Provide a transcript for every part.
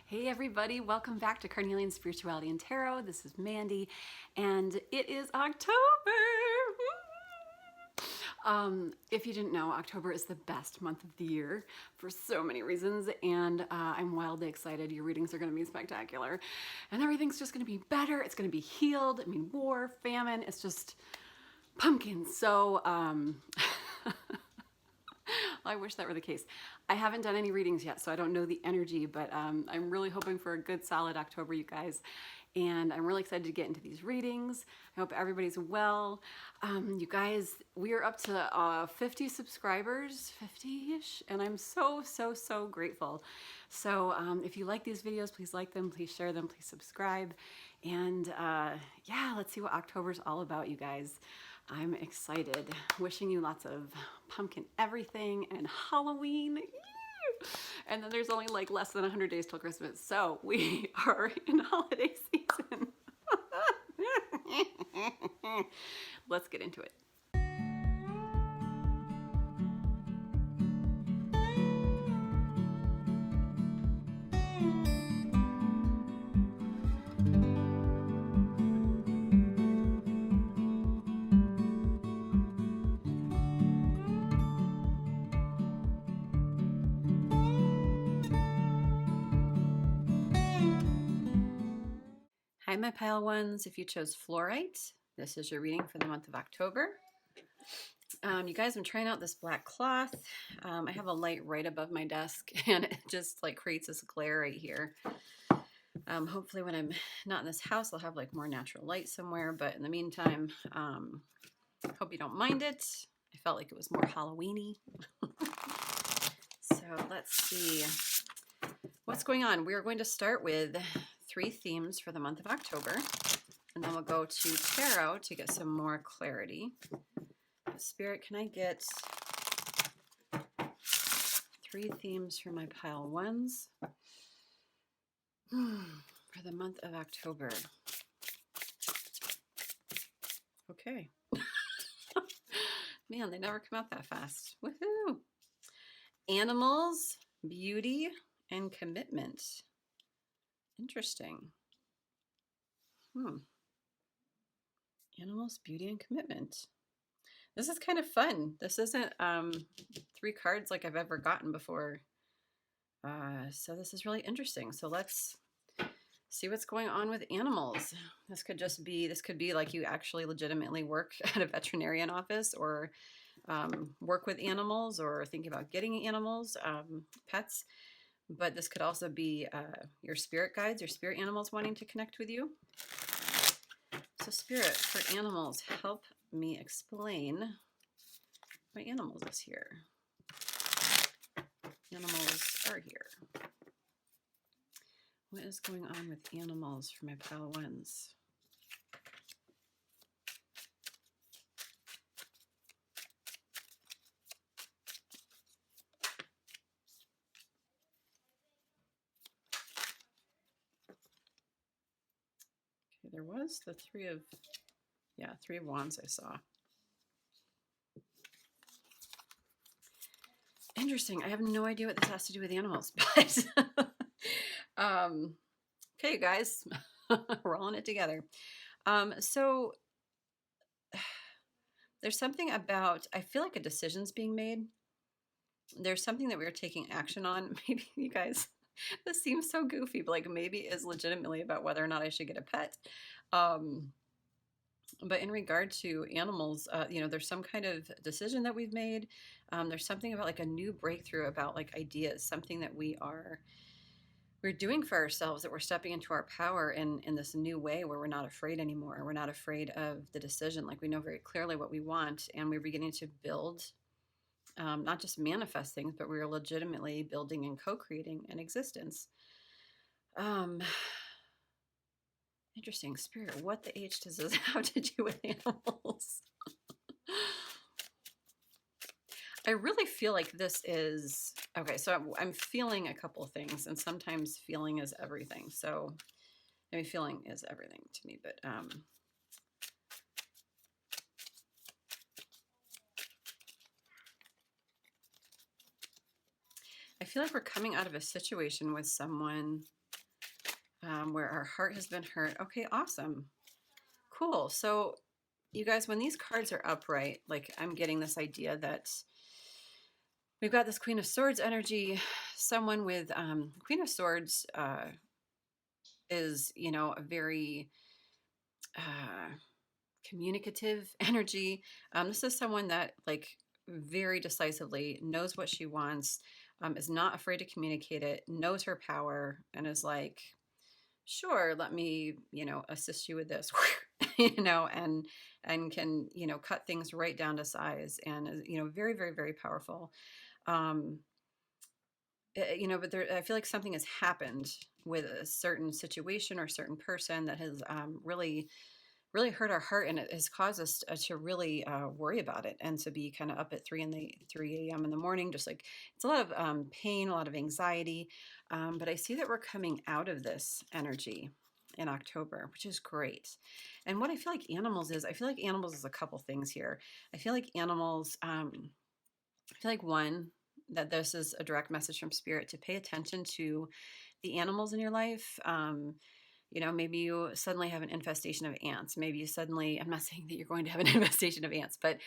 Hey everybody, welcome back to Carnelian Spirituality and Tarot. This is Mandy, and it is October! If you didn't know, October is the best month of the year for so many reasons, and I'm wildly excited. Your readings are going to be spectacular, and everything's just going to be better. It's going to be healed. I mean, war, famine, it's just pumpkins. So, I wish that were the case. I haven't done any readings yet, so I don't know the energy, but I'm really hoping for a good, solid October, you guys. And I'm really excited to get into these readings. I hope everybody's well. You guys, we are up to 50 subscribers, 50-ish, and I'm so, so, so grateful. So if you like these videos, please like them, please share them, please subscribe. And yeah, let's see what October's all about, you guys. I'm excited. Wishing you lots of pumpkin everything and Halloween. And then there's only like less than 100 days till Christmas. So we are in holiday season. Let's get into it. Hi, my pile ones. If you chose Fluorite, this is your reading for the month of October. You guys, I'm trying out this black cloth. I have a light right above my desk, and it just like creates this glare right here. Hopefully when I'm not in this house, I'll have like more natural light somewhere. But in the meantime, hope you don't mind it. I felt like it was more Halloween-y. So let's see what's going on. We are going to start with 3 themes for the month of October, and then we'll go to tarot to get some more clarity. Spirit, can I get 3 themes for my pile ones for the month of October? Okay. Man, they never come out that fast. Woohoo! Animals, beauty, and commitment. Interesting. Animals, beauty, and commitment. This is kind of fun. This isn't 3 cards like I've ever gotten before. So this is really interesting. So let's see what's going on with animals. This could be like you actually legitimately work at a veterinarian office, or work with animals, or think about getting animals, pets. But this could also be your spirit guides, your spirit animals wanting to connect with you. So spirit, for animals, help me explain my animals is here. Animals are here. What is going on with animals for my pile ones? Okay, there was the 3 of wands I saw. Interesting. I have no idea what this has to do with animals, but okay, you guys, we're all in it together. So there's something about, I feel like a decision's being made. There's something that we're taking action on. Maybe you guys, this seems so goofy, but like maybe is legitimately about whether or not I should get a pet. But in regard to animals, there's some kind of decision that we've made. There's something about like a new breakthrough about like ideas, something that we're doing for ourselves, that we're stepping into our power in this new way where we're not afraid anymore. We're not afraid of the decision. Like we know very clearly what we want, and we're beginning to build, not just manifest things, but we're legitimately building and co-creating an existence. Interesting. Spirit, what the H does this have to do with animals? I really feel like this is, okay, so I'm feeling a couple of things, and sometimes feeling is everything. So, I mean, feeling is everything to me, but I feel like we're coming out of a situation with someone where our heart has been hurt. Okay, awesome. Cool. So you guys, when these cards are upright, like I'm getting this idea that we've got this Queen of Swords energy. Someone with Queen of Swords is, you know, a very uh, communicative energy. This is someone that like very decisively knows what she wants, is not afraid to communicate it, knows her power, and is like, sure, let me, you know, assist you with this, you know, and can, you know, cut things right down to size, and is, you know, very, very, very powerful. Um, you know, but there, I feel like something has happened with a certain situation or certain person that has really hurt our heart, and it has caused us to really worry about it, and to be kind of up at 3 a.m. in the morning, just like it's a lot of pain, a lot of anxiety. But I see that we're coming out of this energy in October, which is great. And what I feel like animals is, I feel like animals is a couple things here. I feel like animals, I feel like one, that this is a direct message from spirit to pay attention to the animals in your life. You know, maybe you suddenly have an infestation of ants. Maybe you suddenly, I'm not saying that you're going to have an infestation of ants, but,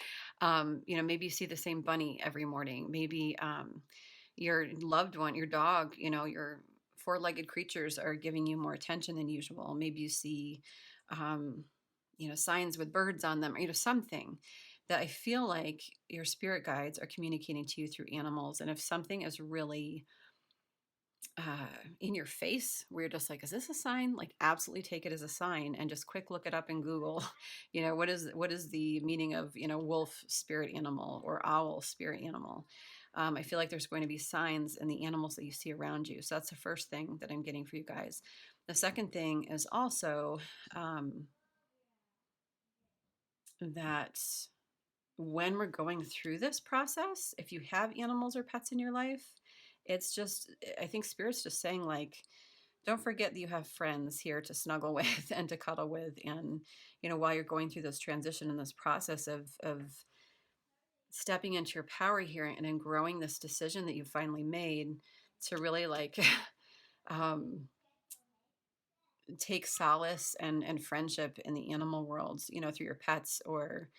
you know, maybe you see the same bunny every morning. Maybe your loved one, your dog, you know, your four-legged creatures are giving you more attention than usual. Maybe you see, um, you know, signs with birds on them, or, you know, something that I feel like your spirit guides are communicating to you through animals. And if something is really in your face, where you're just like, is this a sign? Like, absolutely take it as a sign, and just quick look it up in Google. You know, what is the meaning of, you know, wolf spirit animal or owl spirit animal? I feel like there's going to be signs in the animals that you see around you. So that's the first thing that I'm getting for you guys. The second thing is also that when we're going through this process, if you have animals or pets in your life, it's just, I think spirit's just saying, like, don't forget that you have friends here to snuggle with and to cuddle with. And, you know, while you're going through this transition and this process of stepping into your power here and growing this decision that you finally made to really like um, take solace and friendship in the animal worlds, you know, through your pets or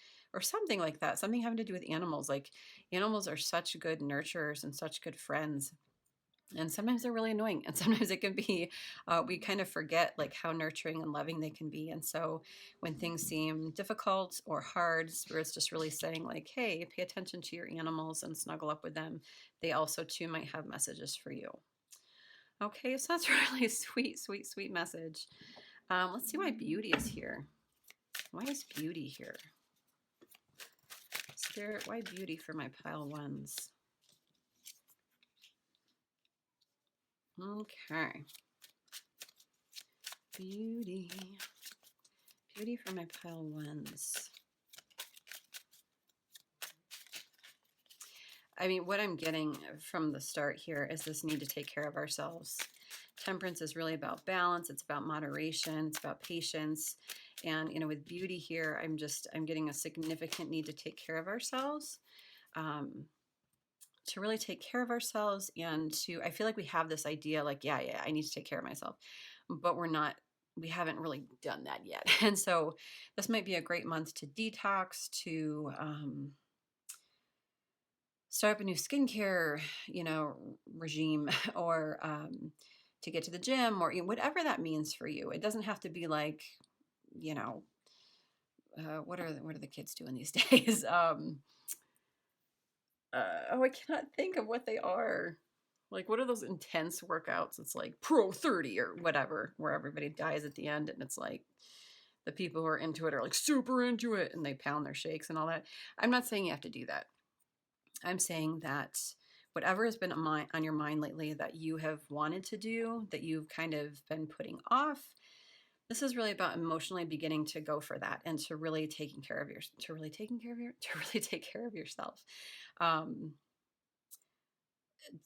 something like that, something having to do with animals. Like, animals are such good nurturers and such good friends, and sometimes they're really annoying, and sometimes it can be we kind of forget like how nurturing and loving they can be. And so when things seem difficult or hard, spirit's just really saying like, hey, pay attention to your animals and snuggle up with them. They also too might have messages for you. Okay, so that's really sweet, sweet, sweet message. Let's see why beauty is here. Why is beauty here? Spirit, why beauty for my pile ones? Okay. Beauty. Beauty for my pile ones. I mean, what I'm getting from the start here is this need to take care of ourselves. Temperance is really about balance. It's about moderation. It's about patience. And, you know, with beauty here, I'm getting a significant need to take care of ourselves, to really take care of ourselves. And to, I feel like we have this idea like, yeah, I need to take care of myself, but we haven't really done that yet. And so this might be a great month to detox, to, start up a new skincare, you know, regime, or to get to the gym, or, you know, whatever that means for you. It doesn't have to be like, you know, what are the kids doing these days? Oh, I cannot think of what they are. Like, what are those intense workouts? It's like Pro 30 or whatever, where everybody dies at the end, and it's like the people who are into it are like super into it, and they pound their shakes and all that. I'm not saying you have to do that. I'm saying that whatever has been on your mind lately that you have wanted to do, that you've kind of been putting off, this is really about emotionally beginning to go for that, and to really taking care of to really take care of yourself. Um,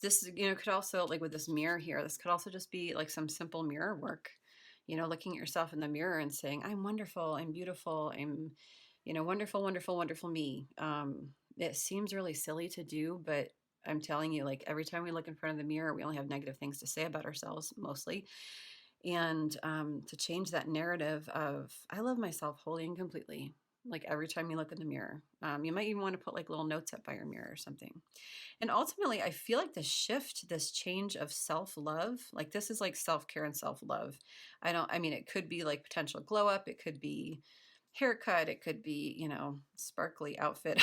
this, you know, could also, like with this mirror here, this could also just be like some simple mirror work, you know, looking at yourself in the mirror and saying, I'm wonderful, I'm beautiful, I'm, you know, wonderful, wonderful, wonderful me. It seems really silly to do, but I'm telling you, like every time we look in front of the mirror, we only have negative things to say about ourselves mostly. and to change that narrative of I love myself wholly and completely. Like every time you look in the mirror, you might even want to put like little notes up by your mirror or something. And ultimately, I feel like this shift, this change of self-love, like this is like self-care and self-love. I mean, it could be like potential glow up. It could be haircut. It could be, you know, sparkly outfit,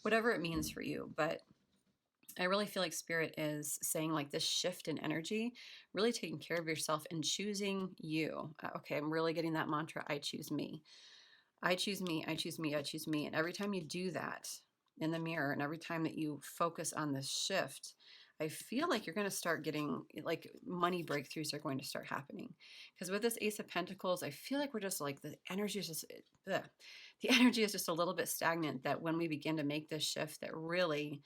whatever it means for you. But I really feel like spirit is saying like this shift in energy, really taking care of yourself and choosing you. Okay, I'm really getting that mantra. I choose me. I choose me. I choose me. I choose me. And every time you do that in the mirror and every time that you focus on this shift, I feel like you're going to start getting like money breakthroughs are going to start happening. Because with this Ace of Pentacles, I feel like we're just like the energy is just, the energy is just a little bit stagnant, that when we begin to make this shift, that really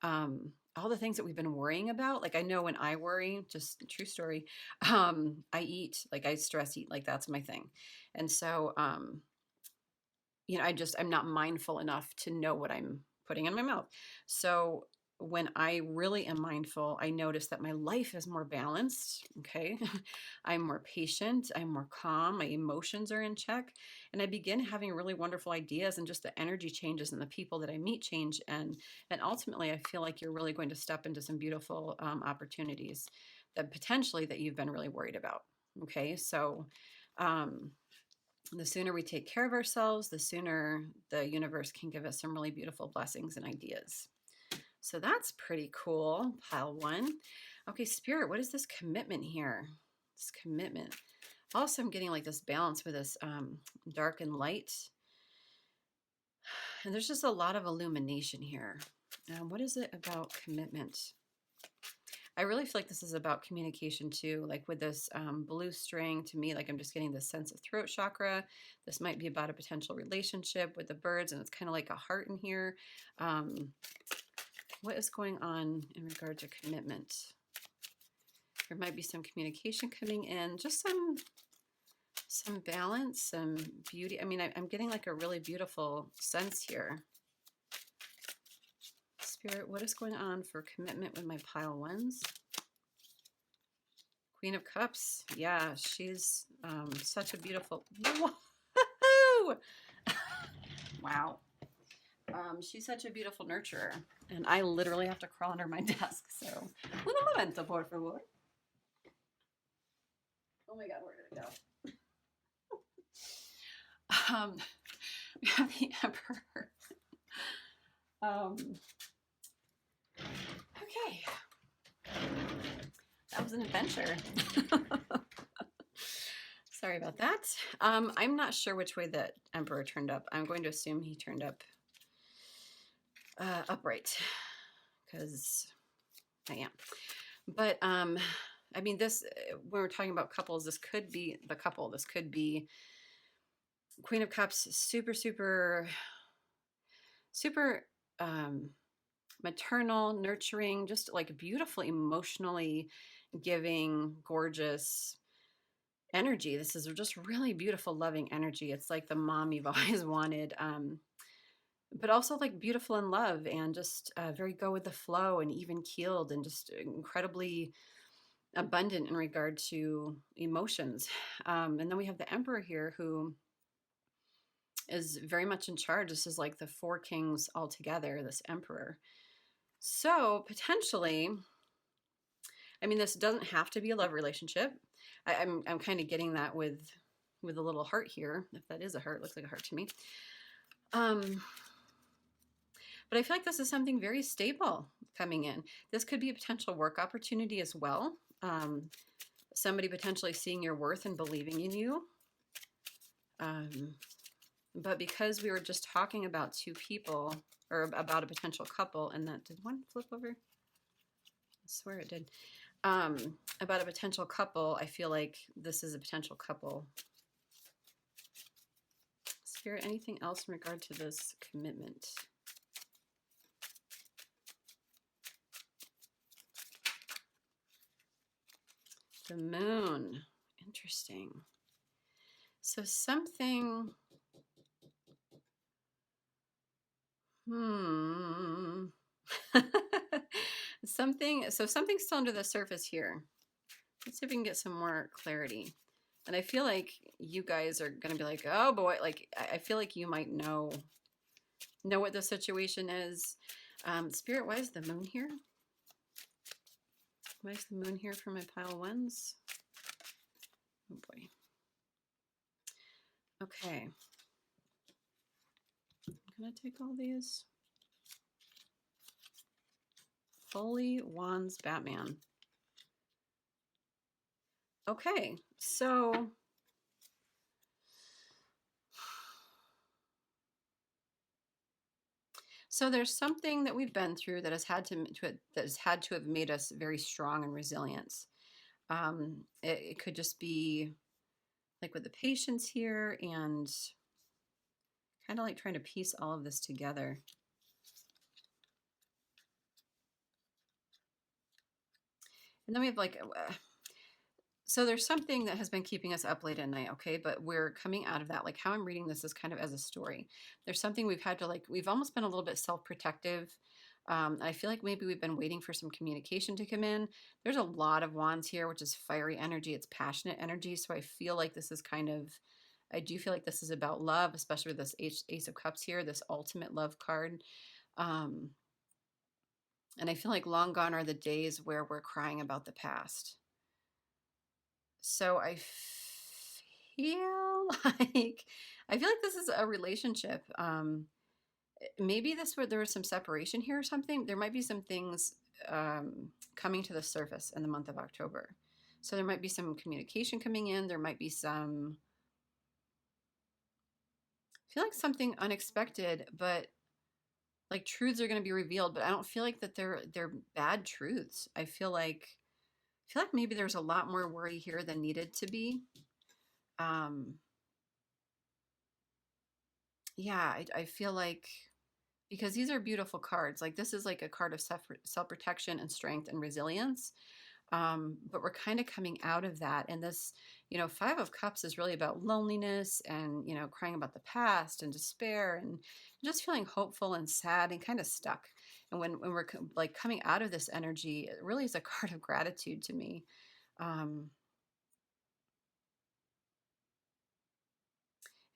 all the things that we've been worrying about, like I know when I worry, just true story, I eat, like I stress eat, like that's my thing. And so, you know, I'm not mindful enough to know what I'm putting in my mouth. So when I really am mindful, I notice that my life is more balanced. Okay. I'm more patient. I'm more calm. My emotions are in check. And I begin having really wonderful ideas, and just the energy changes and the people that I meet change. And ultimately, I feel like you're really going to step into some beautiful opportunities that potentially that you've been really worried about. Okay. So, the sooner we take care of ourselves, the sooner the universe can give us some really beautiful blessings and ideas. So that's pretty cool, pile one. Okay, Spirit, what is this commitment here? This commitment. Also, I'm getting like this balance with this dark and light. And there's just a lot of illumination here. What is it about commitment? I really feel like this is about communication too. Like with this blue string, to me, like I'm just getting this sense of throat chakra. This might be about a potential relationship with the birds, and it's kind of like a heart in here. What is going on in regard to commitment? There might be some communication coming in, just some balance, some beauty. I mean, I'm getting like a really beautiful sense here. Spirit, what is going on for commitment with my pile ones? Queen of Cups. Yeah, she's such a beautiful... Whoa! Wow. She's such a beautiful nurturer. And I literally have to crawl under my desk. So, un momento, por favor. Oh my God, where did it go? We have the Emperor. Okay. That was an adventure. Sorry about that. I'm not sure which way the Emperor turned up. I'm going to assume he turned up upright, because I am. But I mean, this, when we're talking about couples, this could be the couple. This could be Queen of Cups, super, super, super maternal, nurturing, just like beautiful, emotionally giving, gorgeous energy. This is just really beautiful, loving energy. It's like the mom you've always wanted. But also like beautiful in love, and just very go with the flow and even keeled, and just incredibly abundant in regard to emotions. And then we have the Emperor here, who is very much in charge. This is like the four kings all together, this Emperor. So potentially, I mean, this doesn't have to be a love relationship. I'm kind of getting that with a little heart here. If that is a heart, looks like a heart to me. But I feel like this is something very stable coming in. This could be a potential work opportunity as well. Somebody potentially seeing your worth and believing in you. But because we were just talking about two people, or about a potential couple, and that, did one flip over? I swear it did. About a potential couple, I feel like this is a potential couple. Spirit, anything else in regard to this commitment? The Moon. Interesting. So something... something's still under the surface here. Let's see if we can get some more clarity. And I feel like you guys are going to be like, oh boy, like I feel like you might know what the situation is. Spirit, why is the moon here? Why is the moon here for my pile ones? Oh boy. Okay. I'm going to take all these. Holy Wands Batman. Okay, so there's something that we've been through that has had to have made us very strong and resilient. It could just be like with the patience here and kind of like trying to piece all of this together. And then we have like, so there's something that has been keeping us up late at night, okay? But we're coming out of that. Like how I'm reading this is kind of as a story. There's something we've had to like, we've almost been a little bit self-protective. I feel like maybe we've been waiting for some communication to come in. There's a lot of wands here, which is fiery energy. It's passionate energy. So I feel like this is kind of, I do feel like this is about love, especially with this Ace of Cups here, this ultimate love card. And I feel like long gone are the days where we're crying about the past. So I feel like this is a relationship. Maybe there was some separation here or something. There might be some things coming to the surface in the month of October. So there might be some communication coming in. There might be some, I feel like something unexpected, but like truths are going to be revealed, but I don't feel like that they're bad truths. I feel like maybe there's a lot more worry here than needed to be. Yeah, I feel like, because these are beautiful cards. Like this is like a card of self-protection and strength and resilience. But we're kind of coming out of that. And this, Five of Cups is really about loneliness and, crying about the past and despair and just feeling hopeful and sad and kind of stuck. And when we're like coming out of this energy, it really is a card of gratitude to me. And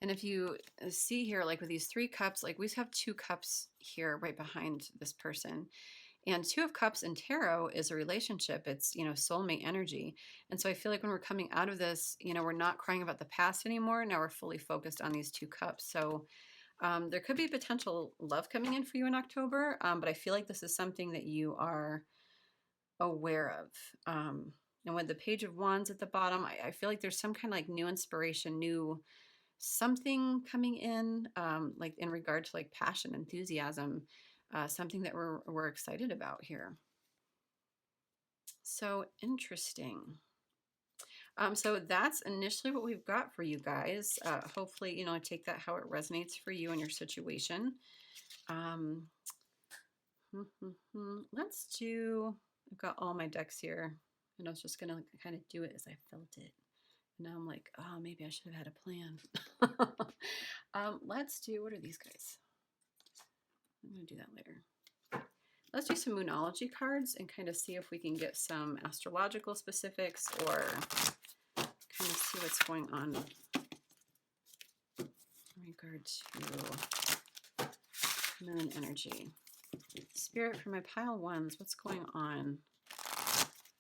if you see here, like with these 3 cups, like we have 2 cups here right behind this person. And 2 of Cups in tarot is a relationship. It's, soulmate energy. And so I feel like when we're coming out of this, we're not crying about the past anymore. Now we're fully focused on these 2 cups. So there could be potential love coming in for you in October. But I feel like this is something that you are aware of. And with the Page of Wands at the bottom, I feel like there's some kind of like new inspiration, new something coming in, like in regard to like passion, enthusiasm, something that we're excited about here. So interesting. So that's initially what we've got for you guys. Hopefully, take that how it resonates for you and your situation. Let's do, I've got all my decks here, and I was just gonna kind of do it as I felt it. Now I'm like, oh, maybe I should have had a plan. Let's do, what are these guys? I'm going to do that later. Let's do some Moonology cards and kind of see if we can get some astrological specifics or kind of see what's going on in regard to moon energy. Spirit for my pile ones, what's going on?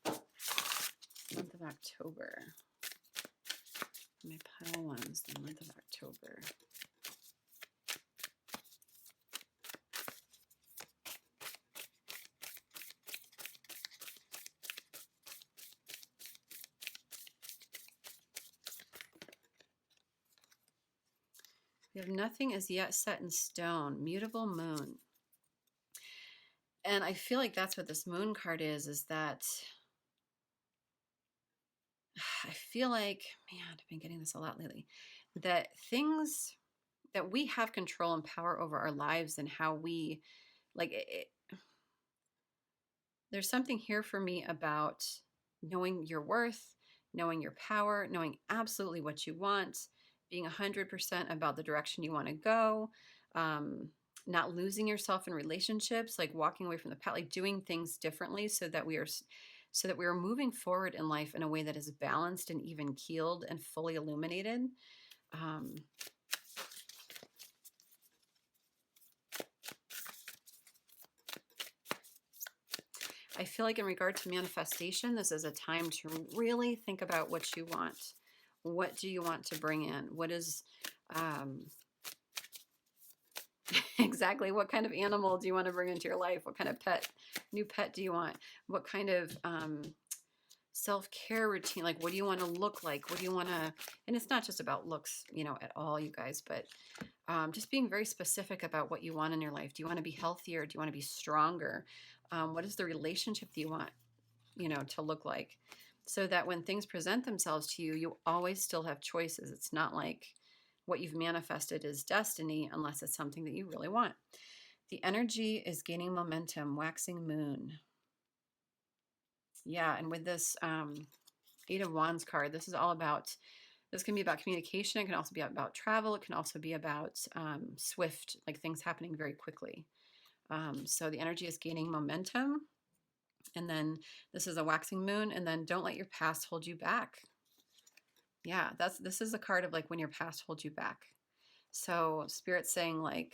Month of October. My pile ones, the month of October. We have nothing as yet set in stone. Mutable moon. And I feel like that's what this moon card is that I feel like, man, I've been getting this a lot lately, that things that we have control and power over our lives and how we, like, there's something here for me about knowing your worth, knowing your power, knowing absolutely what you want, being 100% about the direction you want to go, not losing yourself in relationships, like walking away from the past, like doing things differently so that we are so that we are moving forward in life in a way that is balanced and even keeled and fully illuminated. I feel like in regard to manifestation, this is a time to really think about what you want. What do you want to bring in? What is exactly what kind of animal do you want to bring into your life? What kind of new pet do you want? What kind of self-care routine? Like, what do you want to look like? What do you want to, and it's not just about looks, at all, you guys, but just being very specific about what you want in your life. Do you want to be healthier? Do you want to be stronger? What is the relationship that you want, to look like? So that when things present themselves to you, you always still have choices. It's not like what you've manifested is destiny unless it's something that you really want. The energy is gaining momentum, waxing moon. Yeah, and with this Eight of Wands card, this is all about, this can be about communication. It can also be about travel. It can also be about swift, like things happening very quickly. So the energy is gaining momentum. And then this is a waxing moon. And then don't let your past hold you back. Yeah, this is a card of like when your past holds you back. So Spirit's saying like,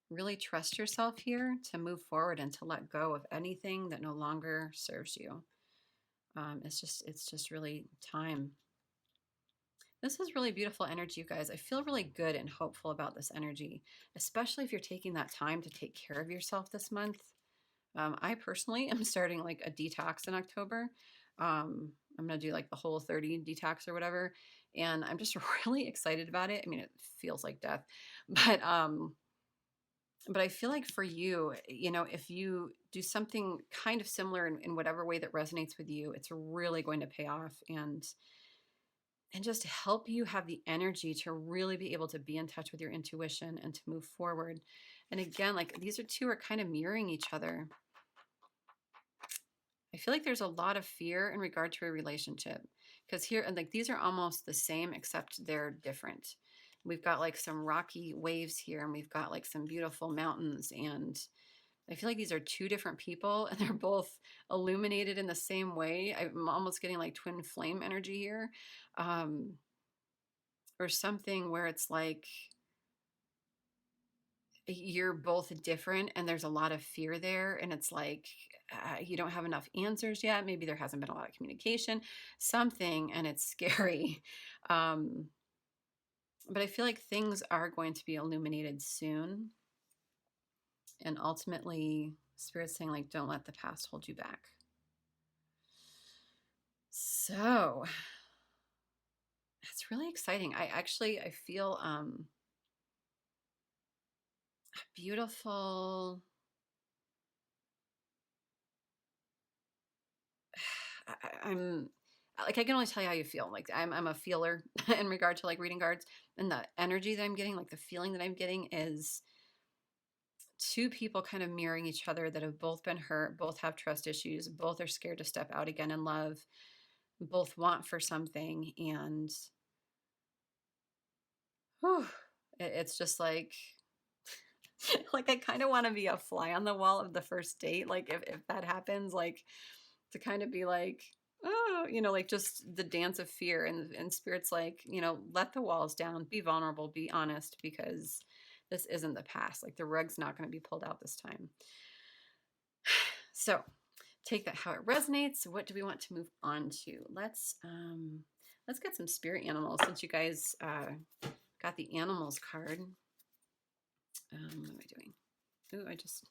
really trust yourself here to move forward and to let go of anything that no longer serves you. It's just really time. This is really beautiful energy, you guys. I feel really good and hopeful about this energy, especially if you're taking that time to take care of yourself this month. I personally am starting like a detox in October. I'm going to do like the whole 30 detox or whatever. And I'm just really excited about it. I mean, it feels like death, but I feel like for you, if you do something kind of similar in whatever way that resonates with you, it's really going to pay off and just help you have the energy to really be able to be in touch with your intuition and to move forward. And again, like these two are kind of mirroring each other. I feel like there's a lot of fear in regard to a relationship because here, and like these are almost the same, except they're different. We've got like some rocky waves here and we've got like some beautiful mountains, and I feel like these are two different people and they're both illuminated in the same way. I'm almost getting like twin flame energy here, or something where it's like you're both different and there's a lot of fear there, and it's like you don't have enough answers yet. Maybe there hasn't been a lot of communication, something, and it's scary. But I feel like things are going to be illuminated soon. And ultimately, Spirit's saying, like, don't let the past hold you back. So it's really exciting. I feel beautiful. I'm like, I can only tell you how you feel. Like I'm a feeler in regard to like reading cards, and the energy that I'm getting, like the feeling that I'm getting is two people kind of mirroring each other that have both been hurt, both have trust issues, both are scared to step out again in love, both want for something. And whew, it's just like, like I kind of want to be a fly on the wall of the first date. Like if that happens, like to kind of be like, oh, like just the dance of fear, and Spirit's like, let the walls down, be vulnerable, be honest, because this isn't the past. Like the rug's not going to be pulled out this time. So take that how it resonates. What do we want to move on to? Let's get some spirit animals, since you guys got the animals card. What am I doing? Ooh, I just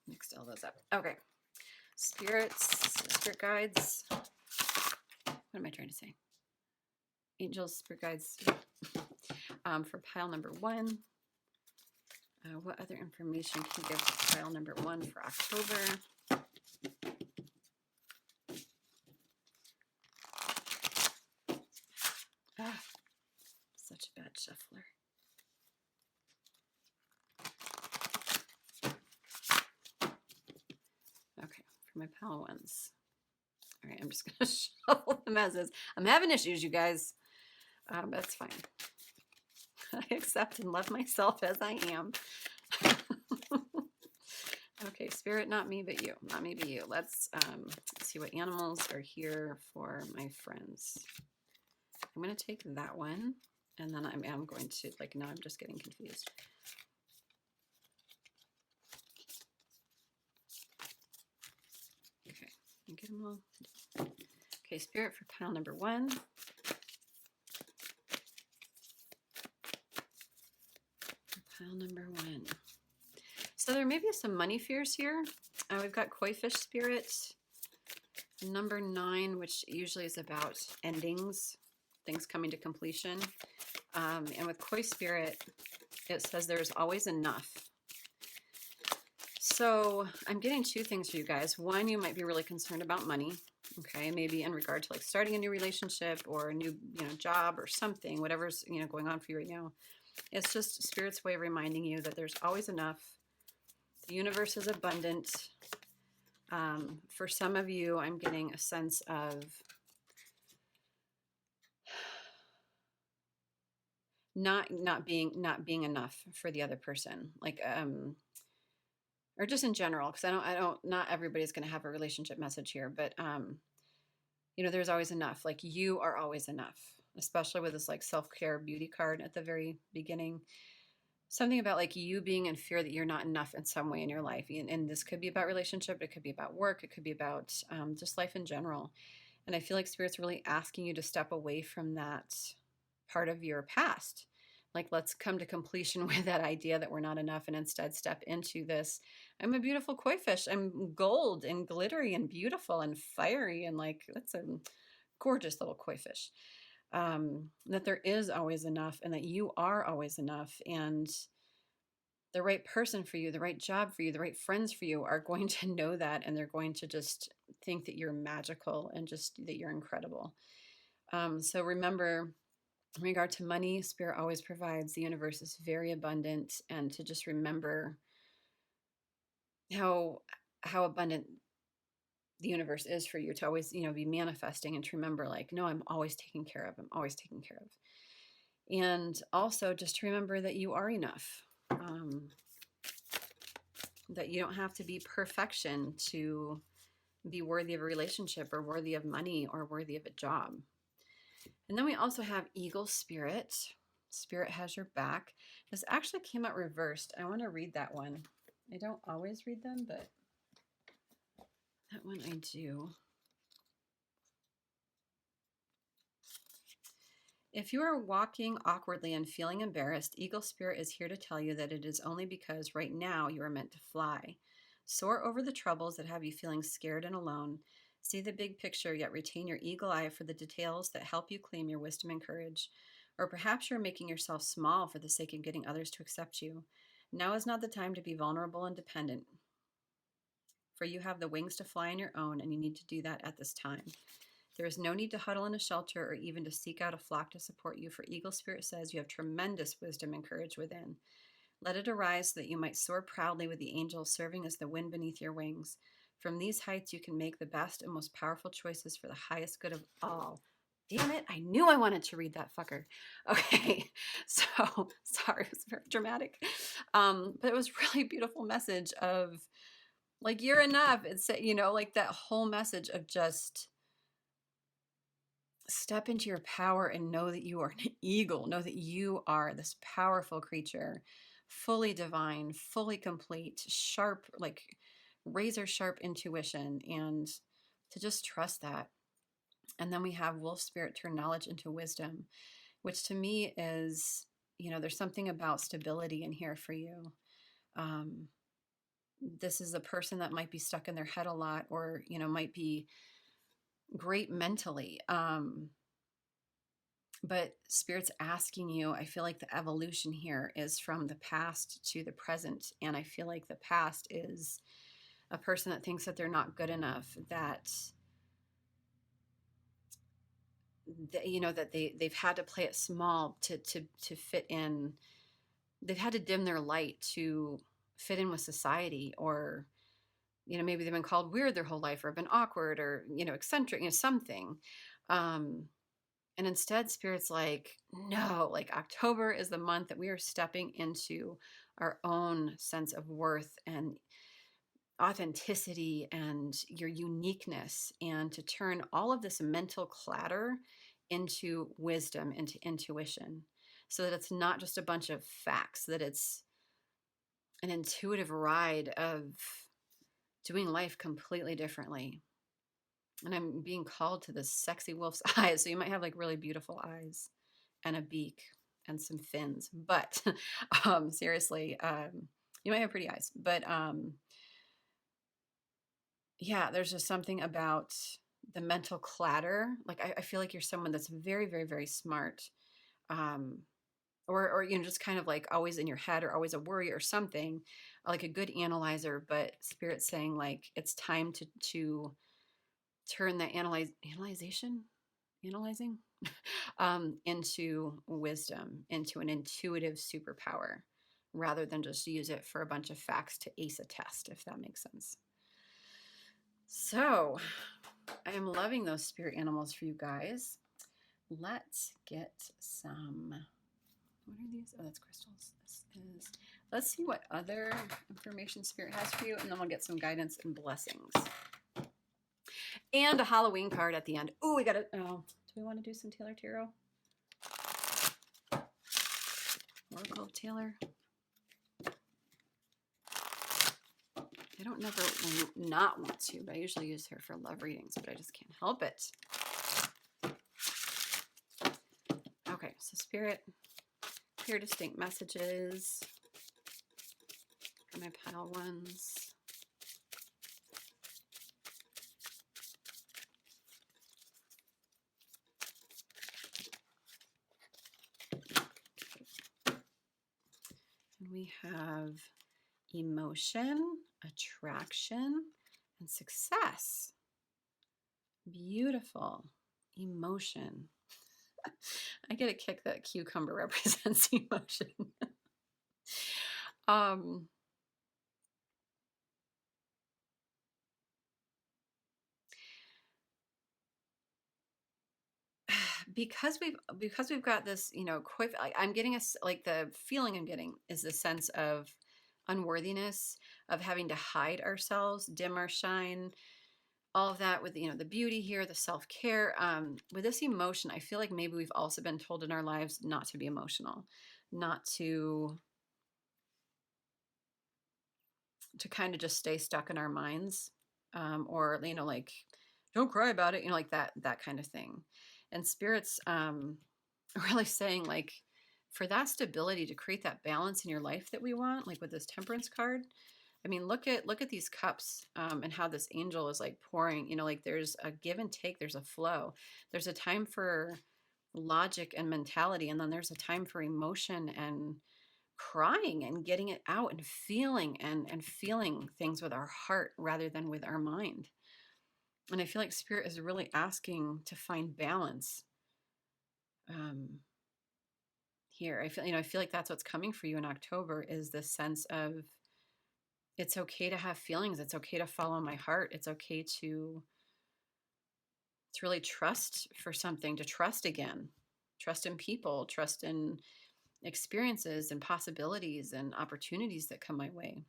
mixed all those up. Okay. Spirits, spirit guides. What am I trying to say? Angels, spirit guides. For pile number 1. What other information can you give pile number 1 for October? Such a bad shuffler. Okay, for my pile 1s. All right, I'm just going to shuffle them as is. I'm having issues, you guys. That's fine. I accept and love myself as I am. Spirit, not me, but you. Not me, but you. Let's see what animals are here for my friends. I'm going to take that one. And then I'm going to, like, now I'm just getting confused. Okay, get them all. Okay, Spirit for pile number 1. Pile number 1. So there may be some money fears here. We've got Koi Fish Spirit, number 9, which usually is about endings, things coming to completion. And with Koi Spirit, it says there's always enough. So I'm getting 2 things for you guys. One, you might be really concerned about money. Okay, maybe in regard to like starting a new relationship or a new, job or something, whatever's, going on for you right now. It's just Spirit's way of reminding you that there's always enough. The universe is abundant. For some of you, I'm getting a sense of not being enough for the other person, like or just in general, because not everybody's going to have a relationship message here, but there's always enough. Like, you are always enough, especially with this like self-care beauty card at the very beginning. Something about like you being in fear that you're not enough in some way in your life. And this could be about relationship. It could be about work. It could be about just life in general. And I feel like Spirit's really asking you to step away from that part of your past. Like, let's come to completion with that idea that we're not enough and instead step into this. I'm a beautiful koi fish. I'm gold and glittery and beautiful and fiery. And like, that's a gorgeous little koi fish. That there is always enough and that you are always enough, and the right person for you, the right job for you, the right friends for you are going to know that, and they're going to just think that you're magical and just that you're incredible. So remember, in regard to money, Spirit always provides. The universe is very abundant, and to just remember how abundant the universe is for you, to always, be manifesting, and to remember like, no, I'm always taken care of. I'm always taken care of. And also just to remember that you are enough, that you don't have to be perfection to be worthy of a relationship or worthy of money or worthy of a job. And then we also have Eagle Spirit. Spirit has your back. This actually came out reversed. I want to read that one. I don't always read them, but that one I do. If you are walking awkwardly and feeling embarrassed, Eagle Spirit is here to tell you that it is only because right now you are meant to fly. Soar over the troubles that have you feeling scared and alone. See the big picture, yet retain your eagle eye for the details that help you claim your wisdom and courage. Or perhaps you're making yourself small for the sake of getting others to accept you. Now is not the time to be vulnerable and dependent, for you have the wings to fly on your own, and you need to do that at this time. There is no need to huddle in a shelter or even to seek out a flock to support you, for Eagle Spirit says you have tremendous wisdom and courage within. Let it arise so that you might soar proudly with the angels serving as the wind beneath your wings. From these heights, you can make the best and most powerful choices for the highest good of all. Damn it, I knew I wanted to read that fucker. Okay, so sorry, it was very dramatic. But it was really beautiful message of like, you're enough. It's, like that whole message of just step into your power and know that you are an eagle. Know that you are this powerful creature, fully divine, fully complete, sharp, like razor sharp intuition, and to just trust that. And then we have Wolf Spirit, turn knowledge into wisdom, which to me is, there's something about stability in here for you. This is a person that might be stuck in their head a lot, or, might be great mentally. But Spirit's asking you, I feel like the evolution here is from the past to the present. And I feel like the past is a person that thinks that they're not good enough, that that they've had to play it small to fit in. They've had to dim their light to fit in with society, or, maybe they've been called weird their whole life, or been awkward, or, eccentric, something. And instead, Spirit's like, no, like October is the month that we are stepping into our own sense of worth and authenticity and your uniqueness, and to turn all of this mental clatter into wisdom, into intuition, so that it's not just a bunch of facts, that it's an intuitive ride of doing life completely differently. And I'm being called to this sexy wolf's eyes. So you might have like really beautiful eyes and a beak and some fins, but seriously, you might have pretty eyes, but yeah, there's just something about the mental clatter. Like I feel like you're someone that's very, very, very smart. Um, or just kind of like always in your head, or always a worry or something, like a good analyzer, but Spirit's saying like it's time to turn the analyzing into wisdom, into an intuitive superpower, rather than just use it for a bunch of facts to ace a test, if that makes sense. So I am loving those spirit animals for you guys. Let's get some, what are these? Oh, that's crystals. This is, let's see what other information Spirit has for you, and then we'll get some guidance and blessings. And a Halloween card at the end. Oh, we got to, oh, do we want to do some Taylor Tarot? Oracle of Taylor. I don't never not want to, but I usually use her for love readings, but I just can't help it. Okay, so Spirit, clear distinct messages for my pile ones. And we have emotion, attraction, and success. Beautiful. Emotion. I get a kick that cucumber represents emotion. Because we've got this, I'm getting like the feeling I'm getting is the sense of unworthiness, of having to hide ourselves, dim our shine, all of that with the beauty here, the self-care. With this emotion, I feel like maybe we've also been told in our lives not to be emotional, not to kind of just stay stuck in our minds, or like don't cry about it, like that kind of thing. And Spirit's really saying like, for that stability, to create that balance in your life that we want, like with this Temperance card. I mean, look at these cups, and how this angel is like pouring, like there's a give and take, there's a flow. There's a time for logic and mentality, and then there's a time for emotion and crying and getting it out and feeling and feeling things with our heart rather than with our mind. And I feel like Spirit is really asking to find balance here. I feel like that's what's coming for you in October, is this sense of it's okay to have feelings. It's okay to follow my heart. It's okay to really trust for something, to trust again, trust in people, trust in experiences and possibilities and opportunities that come my way.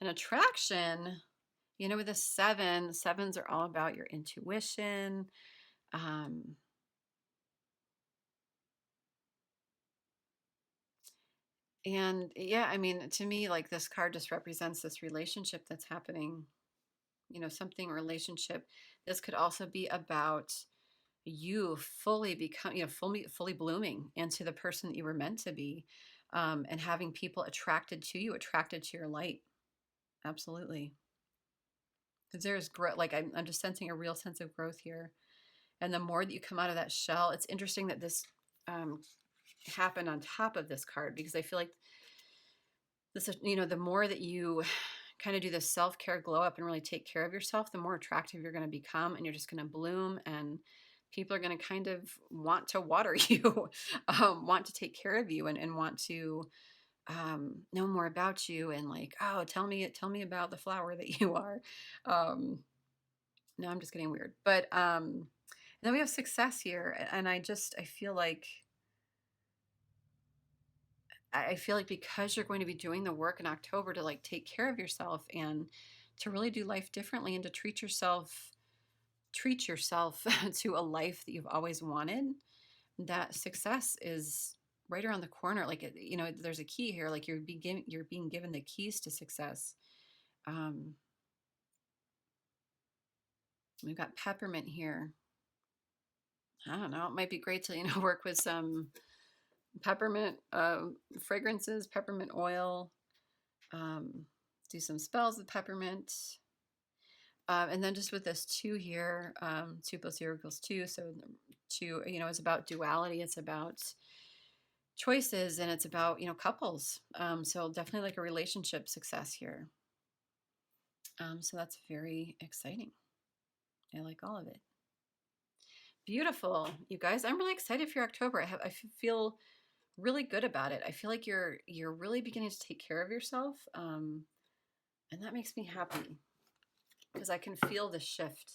And attraction, with the sevens are all about your intuition. And yeah, I mean, to me, like this card just represents this relationship that's happening, something relationship. This could also be about you fully become, fully blooming into the person that you were meant to be, and having people attracted to you, attracted to your light. Absolutely. Because there's growth, like I'm just sensing a real sense of growth here. And the more that you come out of that shell, it's interesting that this happened on top of this card, because I feel like this is, the more that you kind of do this self-care glow up and really take care of yourself, the more attractive you're going to become, and you're just going to bloom, and people are going to kind of want to water you, want to take care of you, and want to know more about you, and like, oh, tell me about the flower that you are. No, I'm just getting weird. But then we have success here, and I feel like I feel like because you're going to be doing the work in October to like take care of yourself and to really do life differently and to treat yourself to a life that you've always wanted, that success is right around the corner. Like, you know, there's a key here. Like you're being given the keys to success. We've got peppermint here. I don't know. It might be great to, you know, work with some peppermint fragrances, peppermint oil, do some spells with peppermint. And then just with this 2 here, 2 plus 0 equals 2. So 2, you know, it's about duality. It's about choices and it's about, you know, couples. So definitely like a relationship success here. So that's very exciting. I like all of it. Beautiful, you guys. I'm really excited for your October. I feel really good about it. I feel like you're really beginning to take care of yourself, and that makes me happy because I can feel the shift.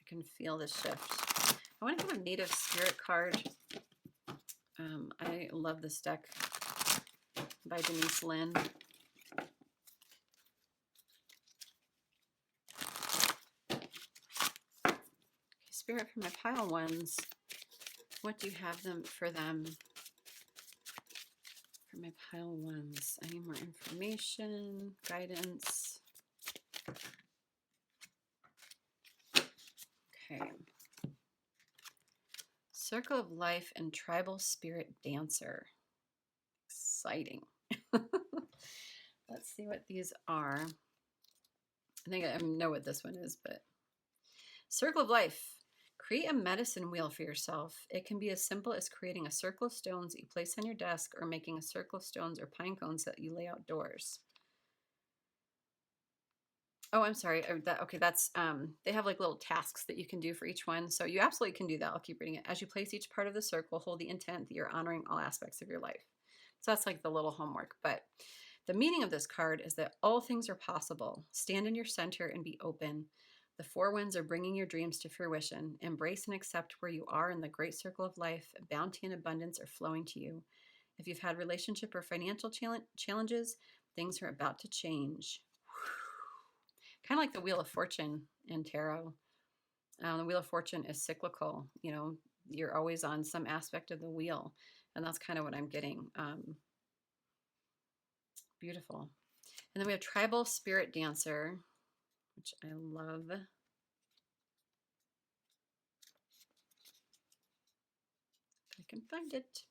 I can feel the shift. I want to give a native spirit card. I love this deck by Denise Lynn. Okay, Spirit for my pile ones. What do you have for them? For my pile ones, I need more information, guidance. Okay. Circle of Life and Tribal Spirit Dancer. Exciting. Let's see what these are. I think I know what this one is, but Circle of Life. Create a medicine wheel for yourself. It can be as simple as creating a circle of stones that you place on your desk or making a circle of stones or pine cones that you lay outdoors. Oh, I'm sorry. Okay, that's they have like little tasks that you can do for each one. So you absolutely can do that. I'll keep reading it. As you place each part of the circle, hold the intent that you're honoring all aspects of your life. So that's like the little homework. But the meaning of this card is that all things are possible. Stand in your center and be open. The 4 winds are bringing your dreams to fruition. Embrace and accept where you are in the great circle of life. Bounty and abundance are flowing to you. If you've had relationship or financial challenges, things are about to change. Kind of like the Wheel of Fortune in tarot. The Wheel of Fortune is cyclical. You know, you're always on some aspect of the wheel. And that's kind of what I'm getting. Beautiful. And then we have Tribal Spirit Dancer, which I love. If I can find it.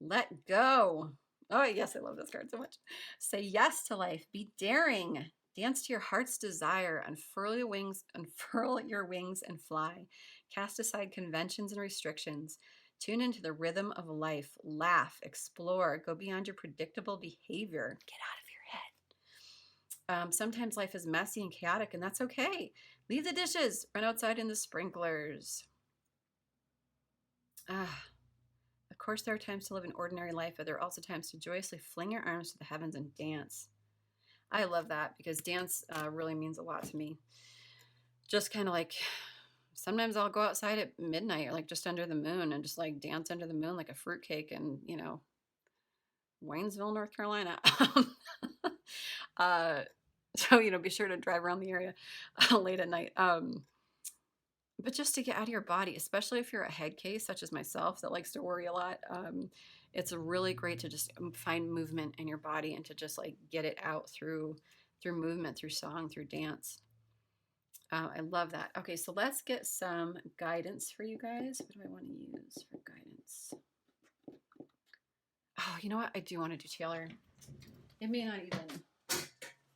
Let go. Oh, yes, I love this card so much. Say yes to life. Be daring. Dance to your heart's desire. Unfurl your wings and fly. Cast aside conventions and restrictions. Tune into the rhythm of life. Laugh, explore, go beyond your predictable behavior. Get out of your head. Sometimes life is messy and chaotic, and that's okay. Leave the dishes. Run outside in the sprinklers. Of course, there are times to live an ordinary life, but there are also times to joyously fling your arms to the heavens and dance. I love that because dance really means a lot to me. Just kind of like, sometimes I'll go outside at midnight or like just under the moon and just like dance under the moon like a fruitcake in, you know, Waynesville, North Carolina. So, you know, be sure to drive around the area late at night. But just to get out of your body, especially if you're a head case such as myself that likes to worry a lot, it's really great to just find movement in your body and to just like get it out through movement, through song, through dance. I love that. Okay, so let's get some guidance for you guys. What do I want to use for guidance? Oh, you know what? I do want to do Taylor. It may not even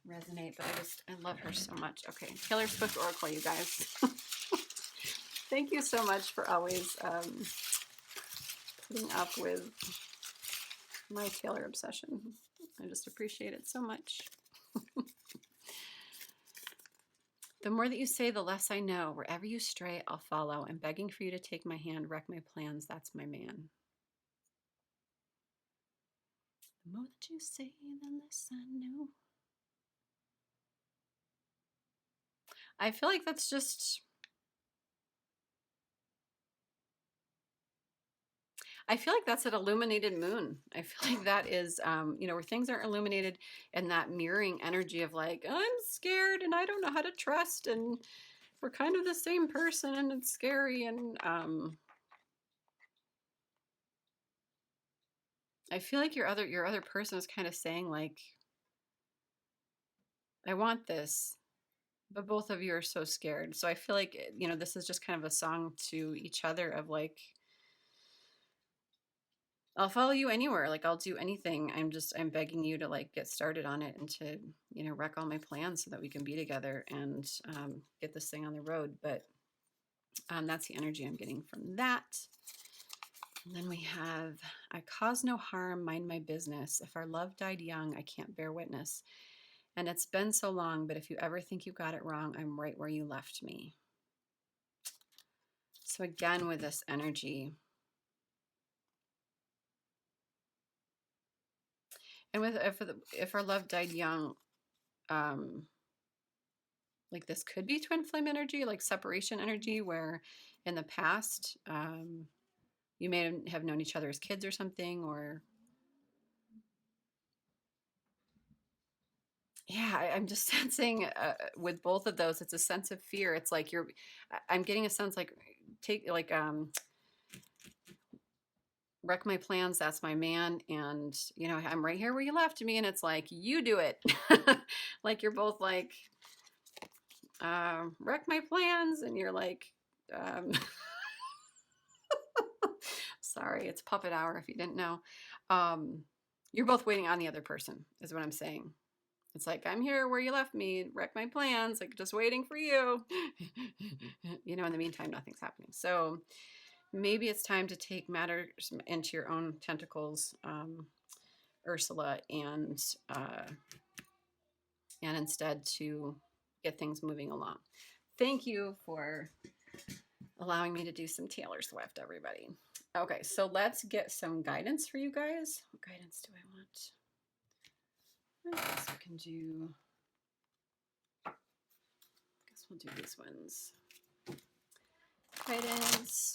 resonate, but I love her so much. Okay, Taylor Swift Oracle, you guys. Thank you so much for always putting up with my Taylor obsession. I just appreciate it so much. The more that you say, the less I know. Wherever you stray, I'll follow. I'm begging for you to take my hand, wreck my plans. That's my man. The more that you say, the less I know. I feel like that's just... I feel like that's an illuminated moon. I feel like that is, you know, where things are illuminated and that mirroring energy of like, I'm scared and I don't know how to trust and we're kind of the same person and it's scary. And I feel like your other person is kind of saying like, I want this, but both of you are so scared. So I feel like, you know, this is just kind of a song to each other of like, I'll follow you anywhere. Like I'll do anything. I'm begging you to like get started on it and to, you know, wreck all my plans so that we can be together and get this thing on the road. But that's the energy I'm getting from that. And then we have, I cause no harm, mind my business. If our love died young, I can't bear witness. And it's been so long, but if you ever think you got it wrong, I'm right where you left me. So again, with this energy, and with if our love died young, like this could be twin flame energy, like separation energy, where in the past you may have known each other as kids or something, or yeah, I'm just sensing with both of those, it's a sense of fear. It's like I'm getting a sense like take like wreck my plans, that's my man, and you know I'm right here where you left me, and it's like you do it. Like you're both like wreck my plans, and you're like sorry, it's puppet hour if you didn't know. You're both waiting on the other person is what I'm saying. It's like, I'm here where you left me, wreck my plans, like just waiting for you. You know, in the meantime, nothing's happening. So maybe it's time to take matters into your own tentacles, Ursula, and instead to get things moving along. Thank you for allowing me to do some Taylor Swift, everybody. Okay, so let's get some guidance for you guys. What guidance do I want? I guess we can do, I guess we'll do these ones. Guidance.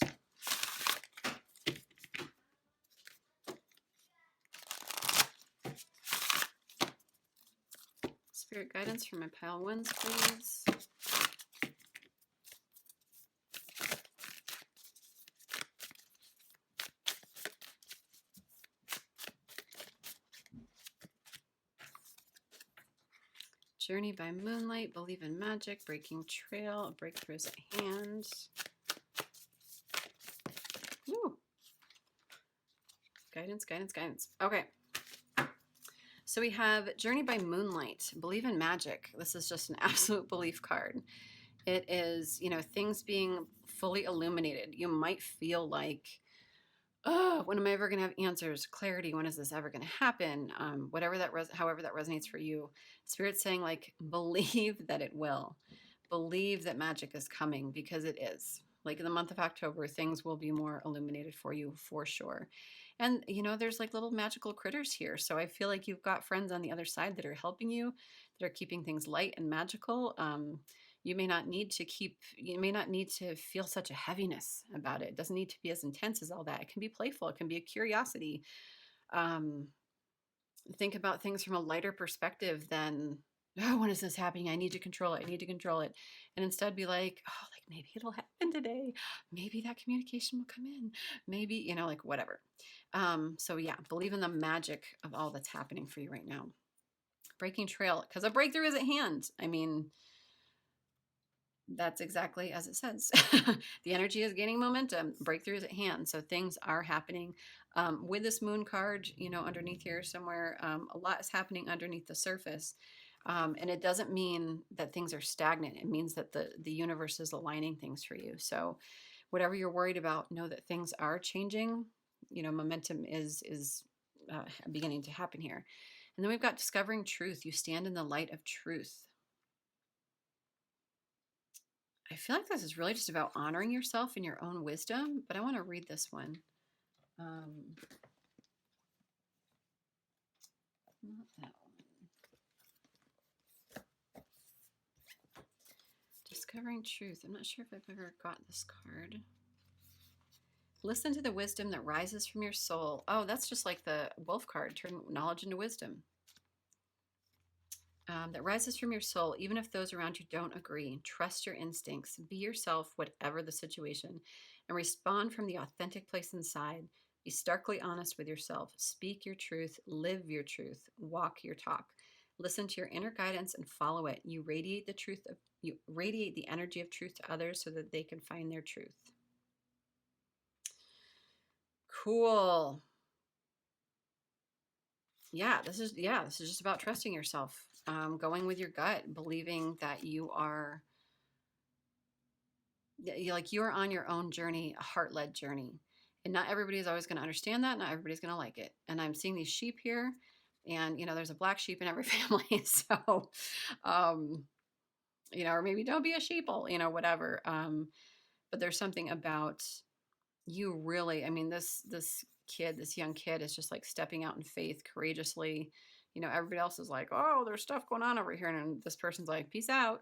Spirit guidance for my pile ones, please. Journey by moonlight, believe in magic, breaking trail, breakthroughs at hand. Ooh. Guidance, guidance, guidance. Okay. So we have Journey by Moonlight, believe in magic. This is just an absolute belief card. It is, you know, things being fully illuminated. You might feel like, oh, when am I ever going to have answers, clarity? When is this ever going to happen? However that resonates for you. Spirit's saying like, believe that it will. Believe that magic is coming because it is. Like in the month of October, things will be more illuminated for you for sure. And, you know, there's like little magical critters here. So I feel like you've got friends on the other side that are helping you, that are keeping things light and magical. You may not need to feel such a heaviness about it. It doesn't need to be as intense as all that. It can be playful. It can be a curiosity. Think about things from a lighter perspective than, oh, when is this happening? I need to control it. I need to control it. And instead be like, oh, like maybe it'll happen today. Maybe that communication will come in. Maybe, you know, like whatever. So yeah, believe in the magic of all that's happening for you right now. Breaking trail, because a breakthrough is at hand. I mean, that's exactly as it says. The energy is gaining momentum. Breakthrough is at hand. So things are happening. With this moon card, you know, underneath here somewhere, a lot is happening underneath the surface. And it doesn't mean that things are stagnant. It means that the universe is aligning things for you. So whatever you're worried about, know that things are changing. You know, momentum is beginning to happen here. And then we've got discovering truth. You stand in the light of truth. I feel like this is really just about honoring yourself and your own wisdom, but I want to read this one. Not that one. Discovering truth. I'm not sure if I've ever got this card. Listen to the wisdom that rises from your soul. Oh, that's just like the wolf card, turn knowledge into wisdom. That rises from your soul, even if those around you don't agree. Trust your instincts. Be yourself, whatever the situation, and respond from the authentic place inside. Be starkly honest with yourself. Speak your truth. Live your truth. Walk your talk. Listen to your inner guidance and follow it. You radiate the energy of truth to others so that they can find their truth. Cool. Yeah, this is just about trusting yourself, going with your gut, believing that you are you're on your own journey, a heart-led journey. And not everybody is always going to understand that. Not everybody's going to like it. And I'm seeing these sheep here, and there's a black sheep in every family. So, um, or maybe don't be a sheeple, whatever. But there's something about you really, this young kid is just like stepping out in faith courageously. Everybody else is like, oh, there's stuff going on over here. And this person's like, peace out.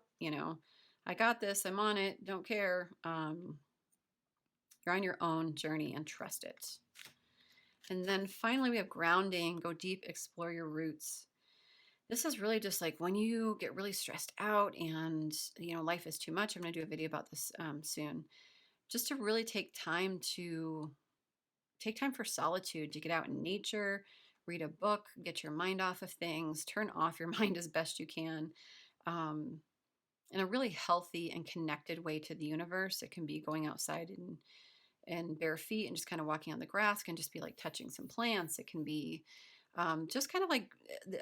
I got this. I'm on it. Don't care. You're on your own journey and trust it. And then finally, we have grounding. Go deep, explore your roots. This is really just like when you get really stressed out and, life is too much. I'm going to do a video about this soon. Just to really take time for solitude, to get out in nature, read a book, get your mind off of things, turn off your mind as best you can. In a really healthy and connected way to the universe. It can be going outside and bare feet and just kind of walking on the grass. It can just be like touching some plants. It can be just kind of like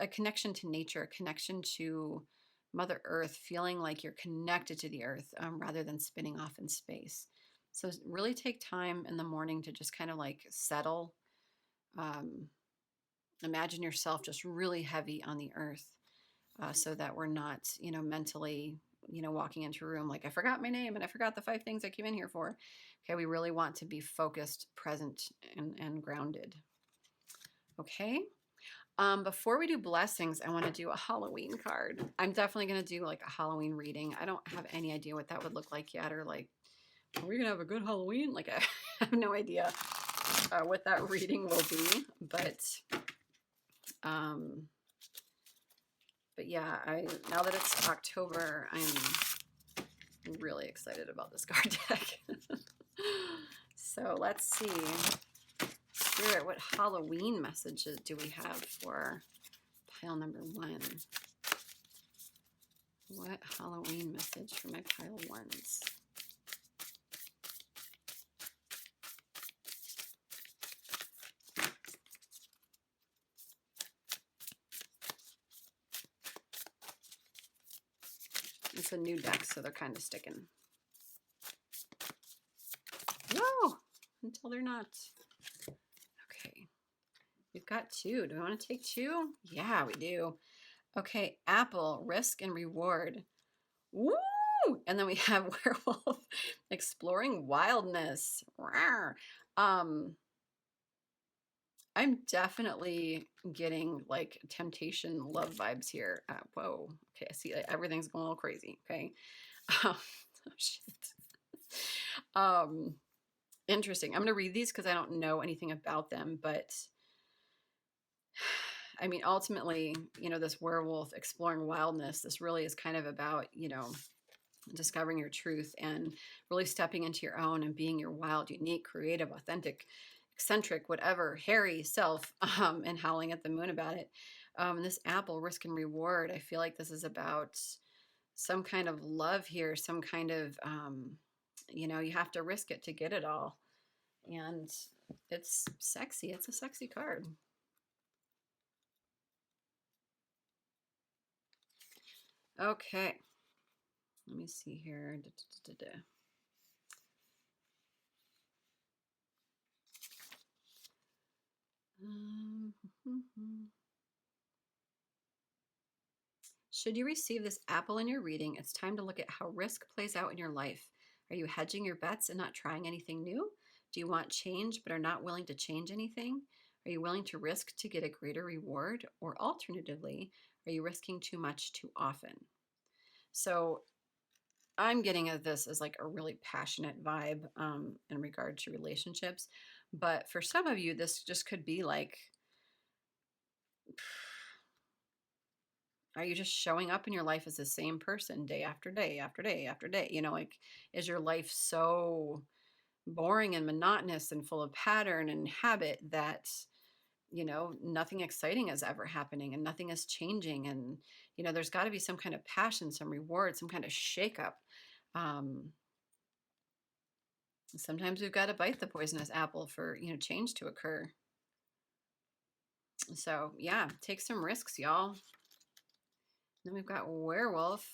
a connection to nature, a connection to Mother Earth, feeling like you're connected to the earth rather than spinning off in space. So really take time in the morning to just kind of like settle. Imagine yourself just really heavy on the earth so that we're not, mentally, walking into a room like I forgot my name and I forgot the 5 things I came in here for. Okay, we really want to be focused, present, and grounded. Okay. Before we do blessings, I want to do a Halloween card. I'm definitely going to do like a Halloween reading. I don't have any idea what that would look like yet, or like, are we going to have a good Halloween? Like, I have no idea what that reading will be, but yeah, now that it's October, I'm really excited about this card deck. So let's see. Spirit, what Halloween messages do we have for pile number 1? What Halloween message for my pile 1s? It's a new deck, so they're kind of sticking. No, until they're not. Okay, we've got 2. Do we want to take 2? Yeah, we do. Okay, Apple, risk and reward. Woo! And then we have Werewolf, exploring wildness. Rawr. I'm definitely getting like temptation love vibes here. Whoa. Okay, I see everything's going a little crazy. Okay. Oh shit. Interesting. I'm going to read these because I don't know anything about them, but ultimately, this werewolf exploring wildness, this really is kind of about, discovering your truth and really stepping into your own and being your wild, unique, creative, authentic, eccentric, whatever, hairy self, and howling at the moon about it. This Apple, risk and reward, I feel like this is about some kind of love here, some kind of, you have to risk it to get it all. And it's sexy. It's a sexy card. Okay. Let me see here. Should you receive this apple in your reading, it's time to look at how risk plays out in your life. Are you hedging your bets and not trying anything new? Do you want change but are not willing to change anything? Are you willing to risk to get a greater reward? Or alternatively, are you risking too much too often? So I'm getting at this as like a really passionate vibe in regard to relationships. But for some of you, this just could be like, are you just showing up in your life as the same person day after day after day after day? You know, like, is your life so boring and monotonous and full of pattern and habit that, you know, nothing exciting is ever happening and nothing is changing? And, you know, there's got to be some kind of passion, some reward, some kind of shakeup. Um, Sometimes we've got to bite the poisonous apple for, you know, change to occur. So yeah, take some risks, y'all. Then we've got werewolf.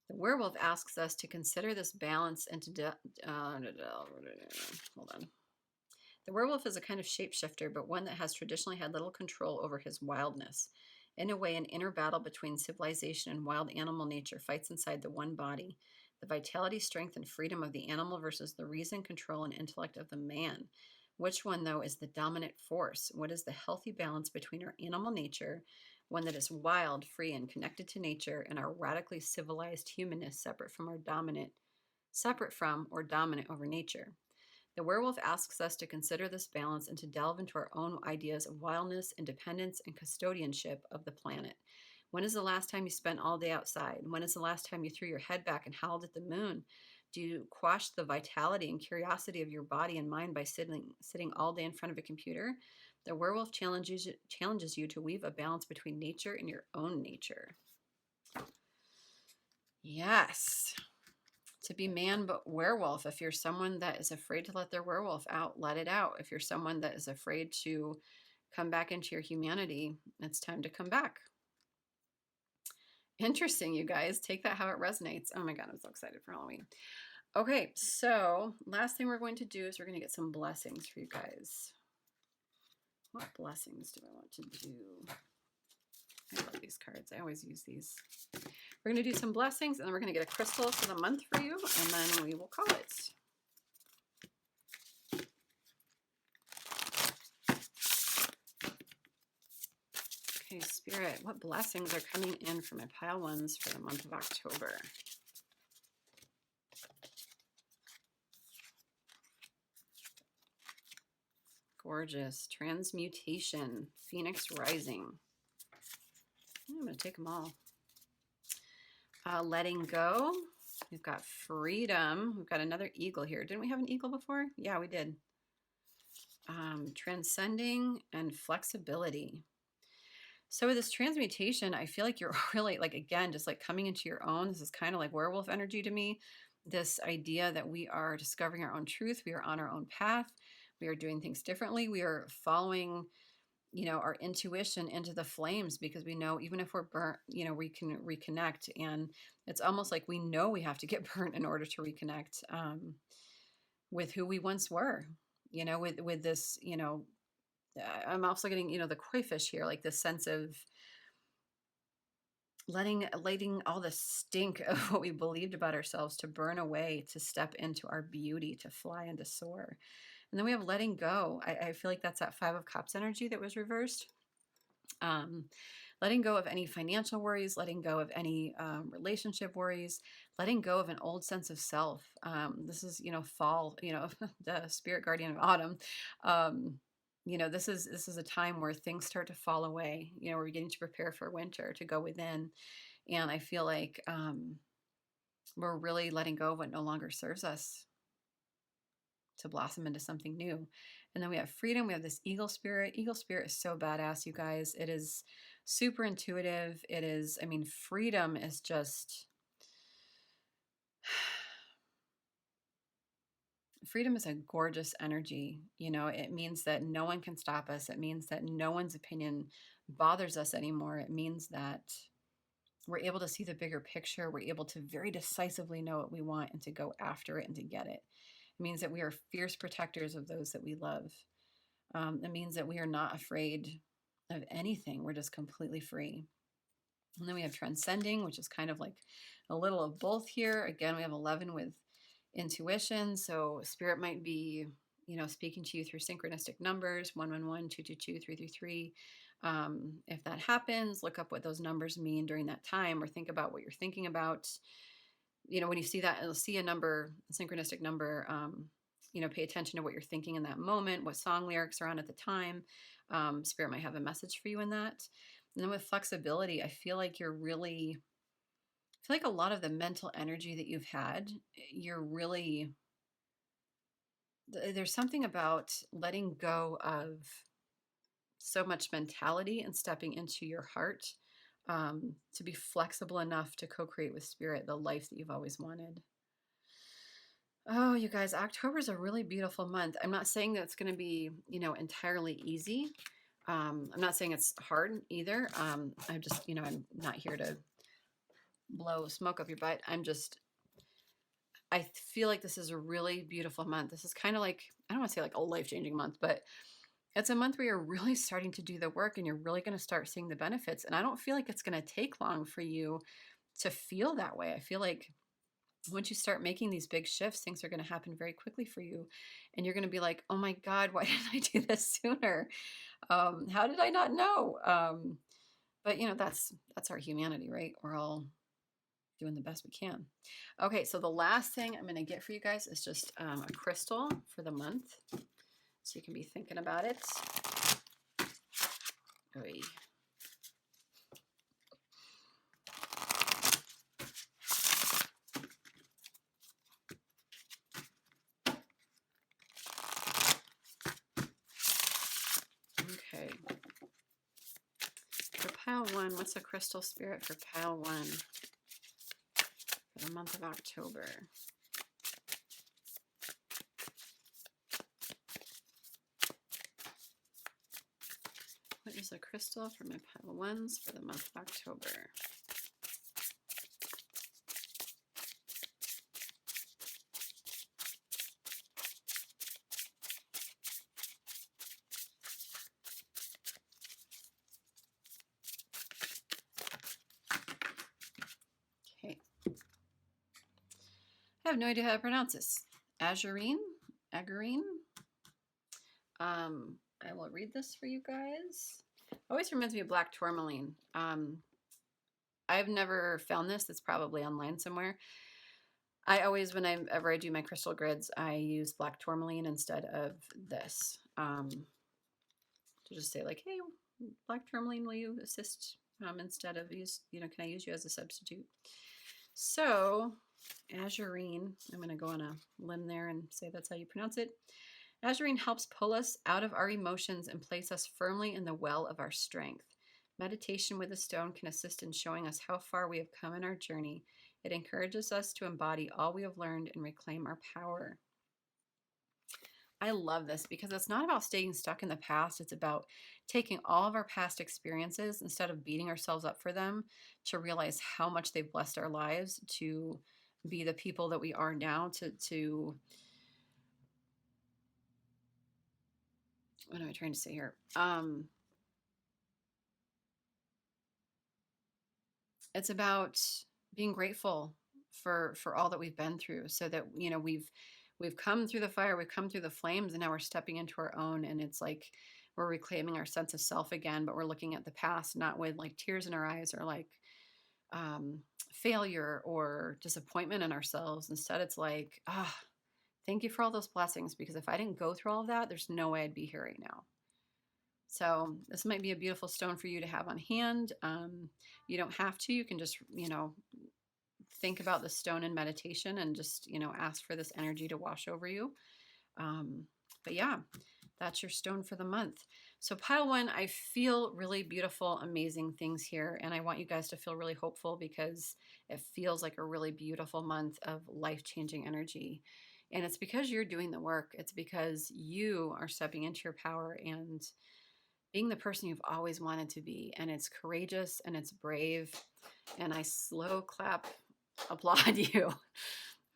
The werewolf asks us to consider this balance and to hold on. The werewolf is a kind of shapeshifter, but one that has traditionally had little control over his wildness. In a way, an inner battle between civilization and wild animal nature fights inside the one body. The vitality, strength, and freedom of the animal versus the reason, control, and intellect of the man. Which one, though, is the dominant force? What is the healthy balance between our animal nature, one that is wild, free, and connected to nature, and our radically civilized humanness separate from or dominant over nature? The werewolf asks us to consider this balance and to delve into our own ideas of wildness, independence, and custodianship of the planet. When is the last time you spent all day outside? When is the last time you threw your head back and howled at the moon? Do you quash the vitality and curiosity of your body and mind by sitting all day in front of a computer? The werewolf challenges you to weave a balance between nature and your own nature. Yes. To be man but werewolf. If you're someone that is afraid to let their werewolf out, let it out. If you're someone that is afraid to come back into your humanity, it's time to come back. Interesting, you guys. Take that how it resonates. Oh my God, I'm so excited for Halloween. Okay, so last thing we're going to do is we're going to get some blessings for you guys. What blessings do I want to do? I love these cards. I always use these. We're going to do some blessings, and then we're going to get a crystal for the month for you, and then we will call it. Okay, Spirit, what blessings are coming in for my pile ones for the month of October? Gorgeous. Transmutation. Phoenix Rising. I'm going to take them all. Letting go. We've got freedom. We've got another eagle here. Didn't we have an eagle before? Yeah, we did. Transcending and flexibility. So with this transmutation, I feel like you're really, like, again, just like coming into your own. This is kind of like werewolf energy to me. This idea that we are discovering our own truth. We are on our own path. We are doing things differently. We are following, you know, our intuition into the flames, because we know even if we're burnt, you know, we can reconnect. And it's almost like we know we have to get burnt in order to reconnect with who we once were, you know, with this, you know, I'm also getting, you know, the koi fish here, like this sense of letting all the stink of what we believed about ourselves to burn away, to step into our beauty, to fly and to soar. And then we have letting go. I feel like that's that 5 of Cups energy that was reversed. Letting go of any financial worries, letting go of any relationship worries, letting go of an old sense of self. This is, you know, fall, you know, the spirit guardian of autumn. You know, this is a time where things start to fall away. You know, we're beginning to prepare for winter, to go within. And I feel like we're really letting go of what no longer serves us, to blossom into something new. And then we have freedom. We have this eagle spirit. Eagle spirit is so badass, you guys. It is super intuitive. It is, I mean, freedom is just, freedom is a gorgeous energy. You know, it means that no one can stop us. It means that no one's opinion bothers us anymore. It means that we're able to see the bigger picture. We're able to very decisively know what we want and to go after it and to get it. It means that we are fierce protectors of those that we love. It means that we are not afraid of anything. We're just completely free. And then we have transcending, which is kind of like a little of both here. Again, we have 11 with intuition. So spirit might be, you know, speaking to you through synchronistic numbers, 111, 222, 333. If that happens, look up what those numbers mean during that time, or think about what you're thinking about. You know, when you see that, you'll see a number, a synchronistic number, you know, pay attention to what you're thinking in that moment, what song lyrics are on at the time. Spirit might have a message for you in that. And then with flexibility, I feel like a lot of the mental energy that you've had, there's something about letting go of so much mentality and stepping into your heart, to be flexible enough to co-create with spirit the life that you've always wanted. Oh, you guys, October is a really beautiful month. I'm not saying that it's going to be, you know, entirely easy. I'm not saying it's hard either. I'm just, you know, I'm not here to blow smoke up your butt. I feel like this is a really beautiful month. This is kind of like, I don't want to say like a life-changing month, but it's a month where you're really starting to do the work and you're really going to start seeing the benefits. And I don't feel like it's going to take long for you to feel that way. I feel like once you start making these big shifts, things are going to happen very quickly for you. And you're going to be like, oh my God, why didn't I do this sooner? How did I not know? But you know, that's our humanity, right? We're all doing the best we can. Okay, so the last thing I'm going to get for you guys is just a crystal for the month, so you can be thinking about it. Oy. Okay. For pile one, what's the crystal spirit for pile one for the month of October? What is a crystal for my pile of ones for the month of October? Okay. I have no idea how to pronounce this. Azurine? Agurine? I will read this for you guys. Always reminds me of black tourmaline. I've never found this. It's probably online somewhere. I always, whenever I do my crystal grids, I use black tourmaline instead of this. To just say like, hey, black tourmaline, will you assist instead of use, you know, can I use you as a substitute? So Azurine, I'm going to go on a limb there and say that's how you pronounce it. Azurine helps pull us out of our emotions and place us firmly in the well of our strength. Meditation with the stone can assist in showing us how far we have come in our journey. It encourages us to embody all we have learned and reclaim our power. I love this because it's not about staying stuck in the past. It's about taking all of our past experiences, instead of beating ourselves up for them, to realize how much they've blessed our lives to be the people that we are now, to what am I trying to say here? It's about being grateful for all that we've been through, so that, you know, we've come through the fire, we've come through the flames, and now we're stepping into our own. And it's like we're reclaiming our sense of self again, but we're looking at the past not with like tears in our eyes or like failure or disappointment in ourselves. Instead, it's like, thank you for all those blessings, because if I didn't go through all of that, there's no way I'd be here right now. So this might be a beautiful stone for you to have on hand. You don't have to. You can just, you know, think about the stone in meditation and just, you know, ask for this energy to wash over you. But yeah, that's your stone for the month. So pile one, I feel really beautiful, amazing things here. And I want you guys to feel really hopeful, because it feels like a really beautiful month of life-changing energy. And it's because you're doing the work. It's because you are stepping into your power and being the person you've always wanted to be. And it's courageous and it's brave. And I slow clap, applaud you.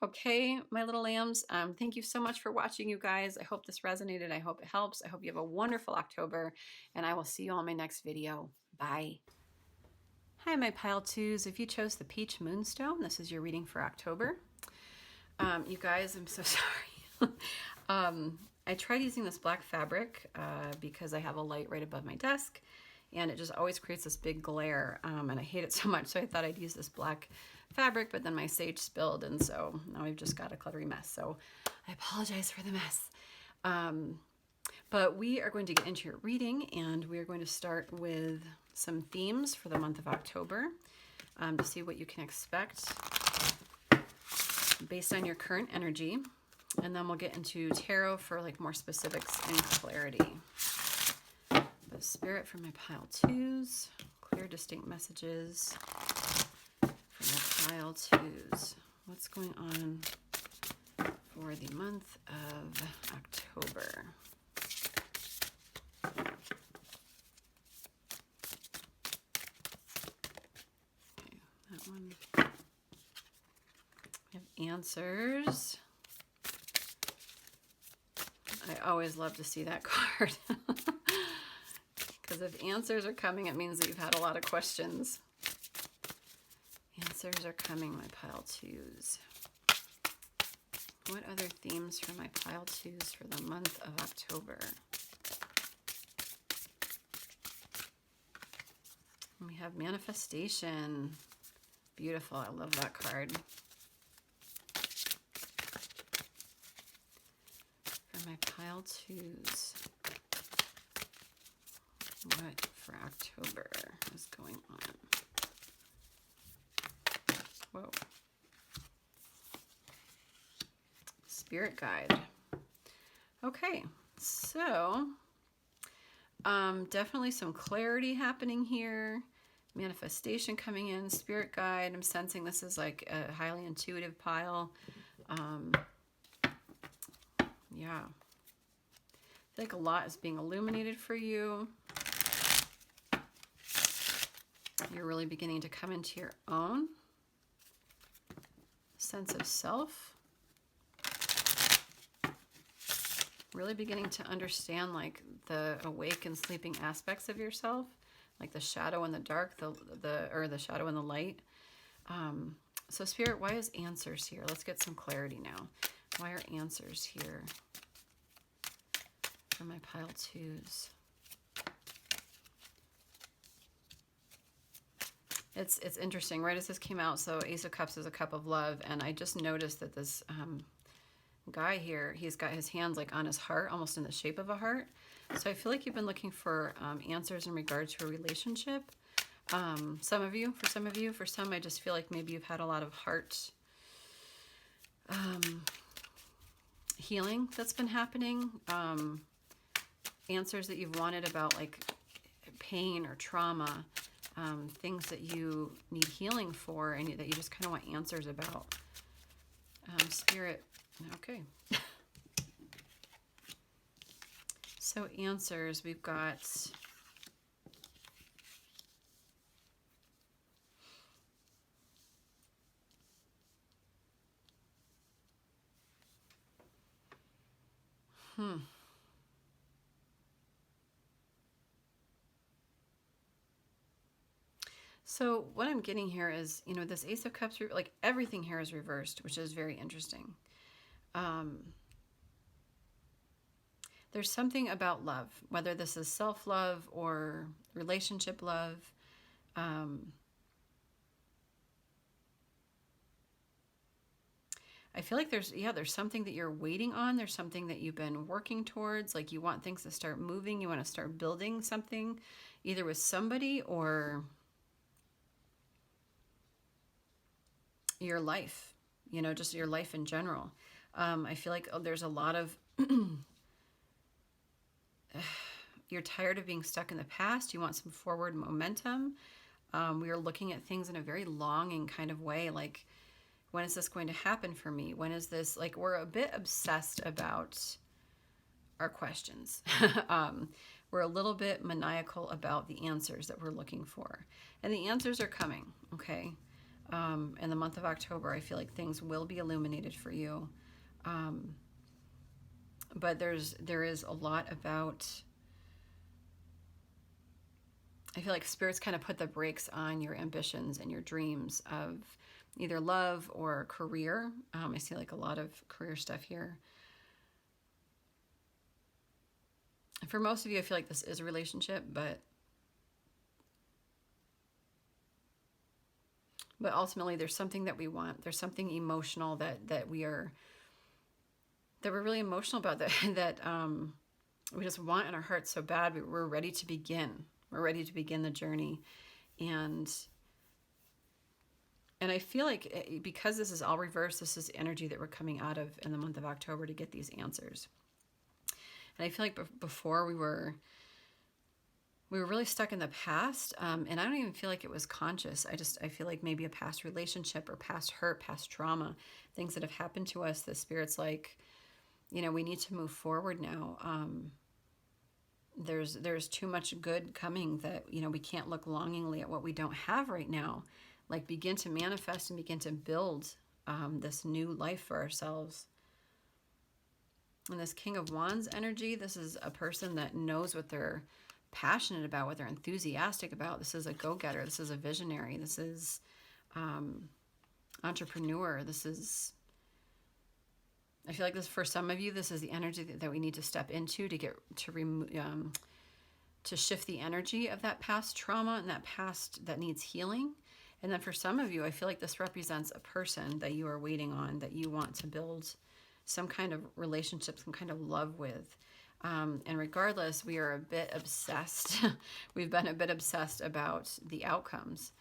Okay, my little lambs, thank you so much for watching, you guys. I hope this resonated. I hope it helps. I hope you have a wonderful October, and I will see you on my next video. Bye. Hi, my pile twos. If you chose the Peach Moonstone, this is your reading for October. You guys, I'm so sorry. I tried using this black fabric because I have a light right above my desk, and it just always creates this big glare, and I hate it so much. So I thought I'd use this black fabric, but then my sage spilled, and so now we've just got a cluttery mess. So I apologize for the mess. But we are going to get into your reading, and we are going to start with some themes for the month of October, to see what you can expect based on your current energy. And then we'll get into tarot for like more specifics and clarity. But Spirit for my pile twos, clear distinct messages for my pile twos. What's going on for the month of October? Okay, that one. We have answers. I always love to see that card. Because if answers are coming, it means that you've had a lot of questions. Answers are coming, my pile twos. What other themes for my pile twos for the month of October? We have manifestation. Beautiful. I love that card. For my pile twos, what for October is going on? Whoa. Spirit guide. Okay, so definitely some clarity happening here. Manifestation coming in, spirit guide. I'm sensing this is like a highly intuitive pile. Yeah. I feel like a lot is being illuminated for you. You're really beginning to come into your own sense of self. Really beginning to understand like the awake and sleeping aspects of yourself, like the shadow and the dark, the shadow and the light. So Spirit, why is answers here? Let's get some clarity now. Why are answers here for my pile twos? It's interesting, right as this came out, so Ace of Cups is a cup of love, and I just noticed that this guy here, he's got his hands like on his heart, almost in the shape of a heart. So I feel like you've been looking for answers in regard to a relationship. Some of you, for some, I just feel like maybe you've had a lot of heart healing that's been happening. Answers that you've wanted about like pain or trauma. Things that you need healing for and that you just kind of want answers about. Spirit, okay. So answers, we've got So what I'm getting here is, you know, this Ace of Cups, like everything here is reversed, which is very interesting. There's something about love, whether this is self-love or relationship love. I feel like there's something that you're waiting on. There's something that you've been working towards. Like you want things to start moving. You want to start building something, either with somebody or your life, you know, just your life in general. I feel like there's a lot of, you're tired of being stuck in the past. You want some forward momentum. We are looking at things in a very longing kind of way. Like, when is this going to happen for me? When is this, like, we're a bit obsessed about our questions. We're a little bit maniacal about the answers that we're looking for. And the answers are coming, okay? In the month of October, I feel like things will be illuminated for you. But there is a lot about, I feel like Spirit's kind of put the brakes on your ambitions and your dreams of either love or career. I see like a lot of career stuff here. For most of you, I feel like this is a relationship, but But ultimately, there's something that we want. There's something emotional that we're really emotional about, that we just want in our hearts so bad. We're ready to begin. We're ready to begin the journey, and I feel like because this is all reversed, this is energy that we're coming out of in the month of October to get these answers. And I feel like before we were really stuck in the past, and I don't even feel like it was conscious. I feel like maybe a past relationship or past hurt, past trauma, things that have happened to us. The Spirit's like, we need to move forward now. There's too much good coming that, we can't look longingly at what we don't have right now. Like, begin to manifest and begin to build this new life for ourselves. And this King of Wands energy, this is a person that knows what they're passionate about, what they're enthusiastic about. This is a go-getter. This is a visionary. This is entrepreneur. I feel like this, for some of you, this is the energy that we need to step into to shift the energy of that past trauma and that past that needs healing. And then for some of you, I feel like this represents a person that you are waiting on, that you want to build some kind of relationship, some kind of love with. And regardless, we are a bit obsessed. We've been a bit obsessed about the outcomes.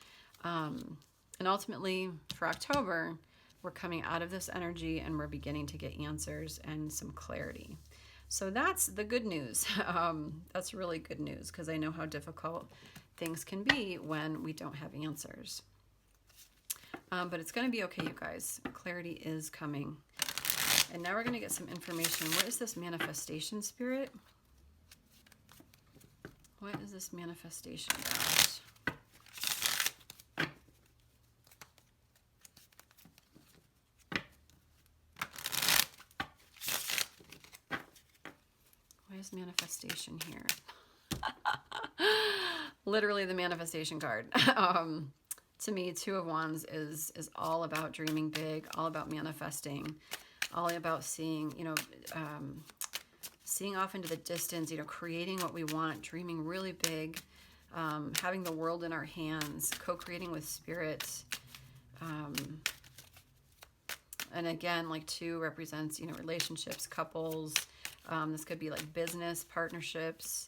And ultimately, for October, we're coming out of this energy and we're beginning to get answers and some clarity. So that's the good news. That's really good news, because I know how difficult things can be when we don't have answers. But it's going to be okay, you guys. Clarity is coming. And now we're going to get some information. What is this manifestation, Spirit? What is this manifestation about? Why is manifestation here? Literally the manifestation card. To me, Two of Wands is all about dreaming big, all about manifesting, all about seeing, seeing off into the distance, creating what we want, dreaming really big, having the world in our hands, co-creating with Spirit. And again, like 2 represents, relationships, couples. This could be like business partnerships.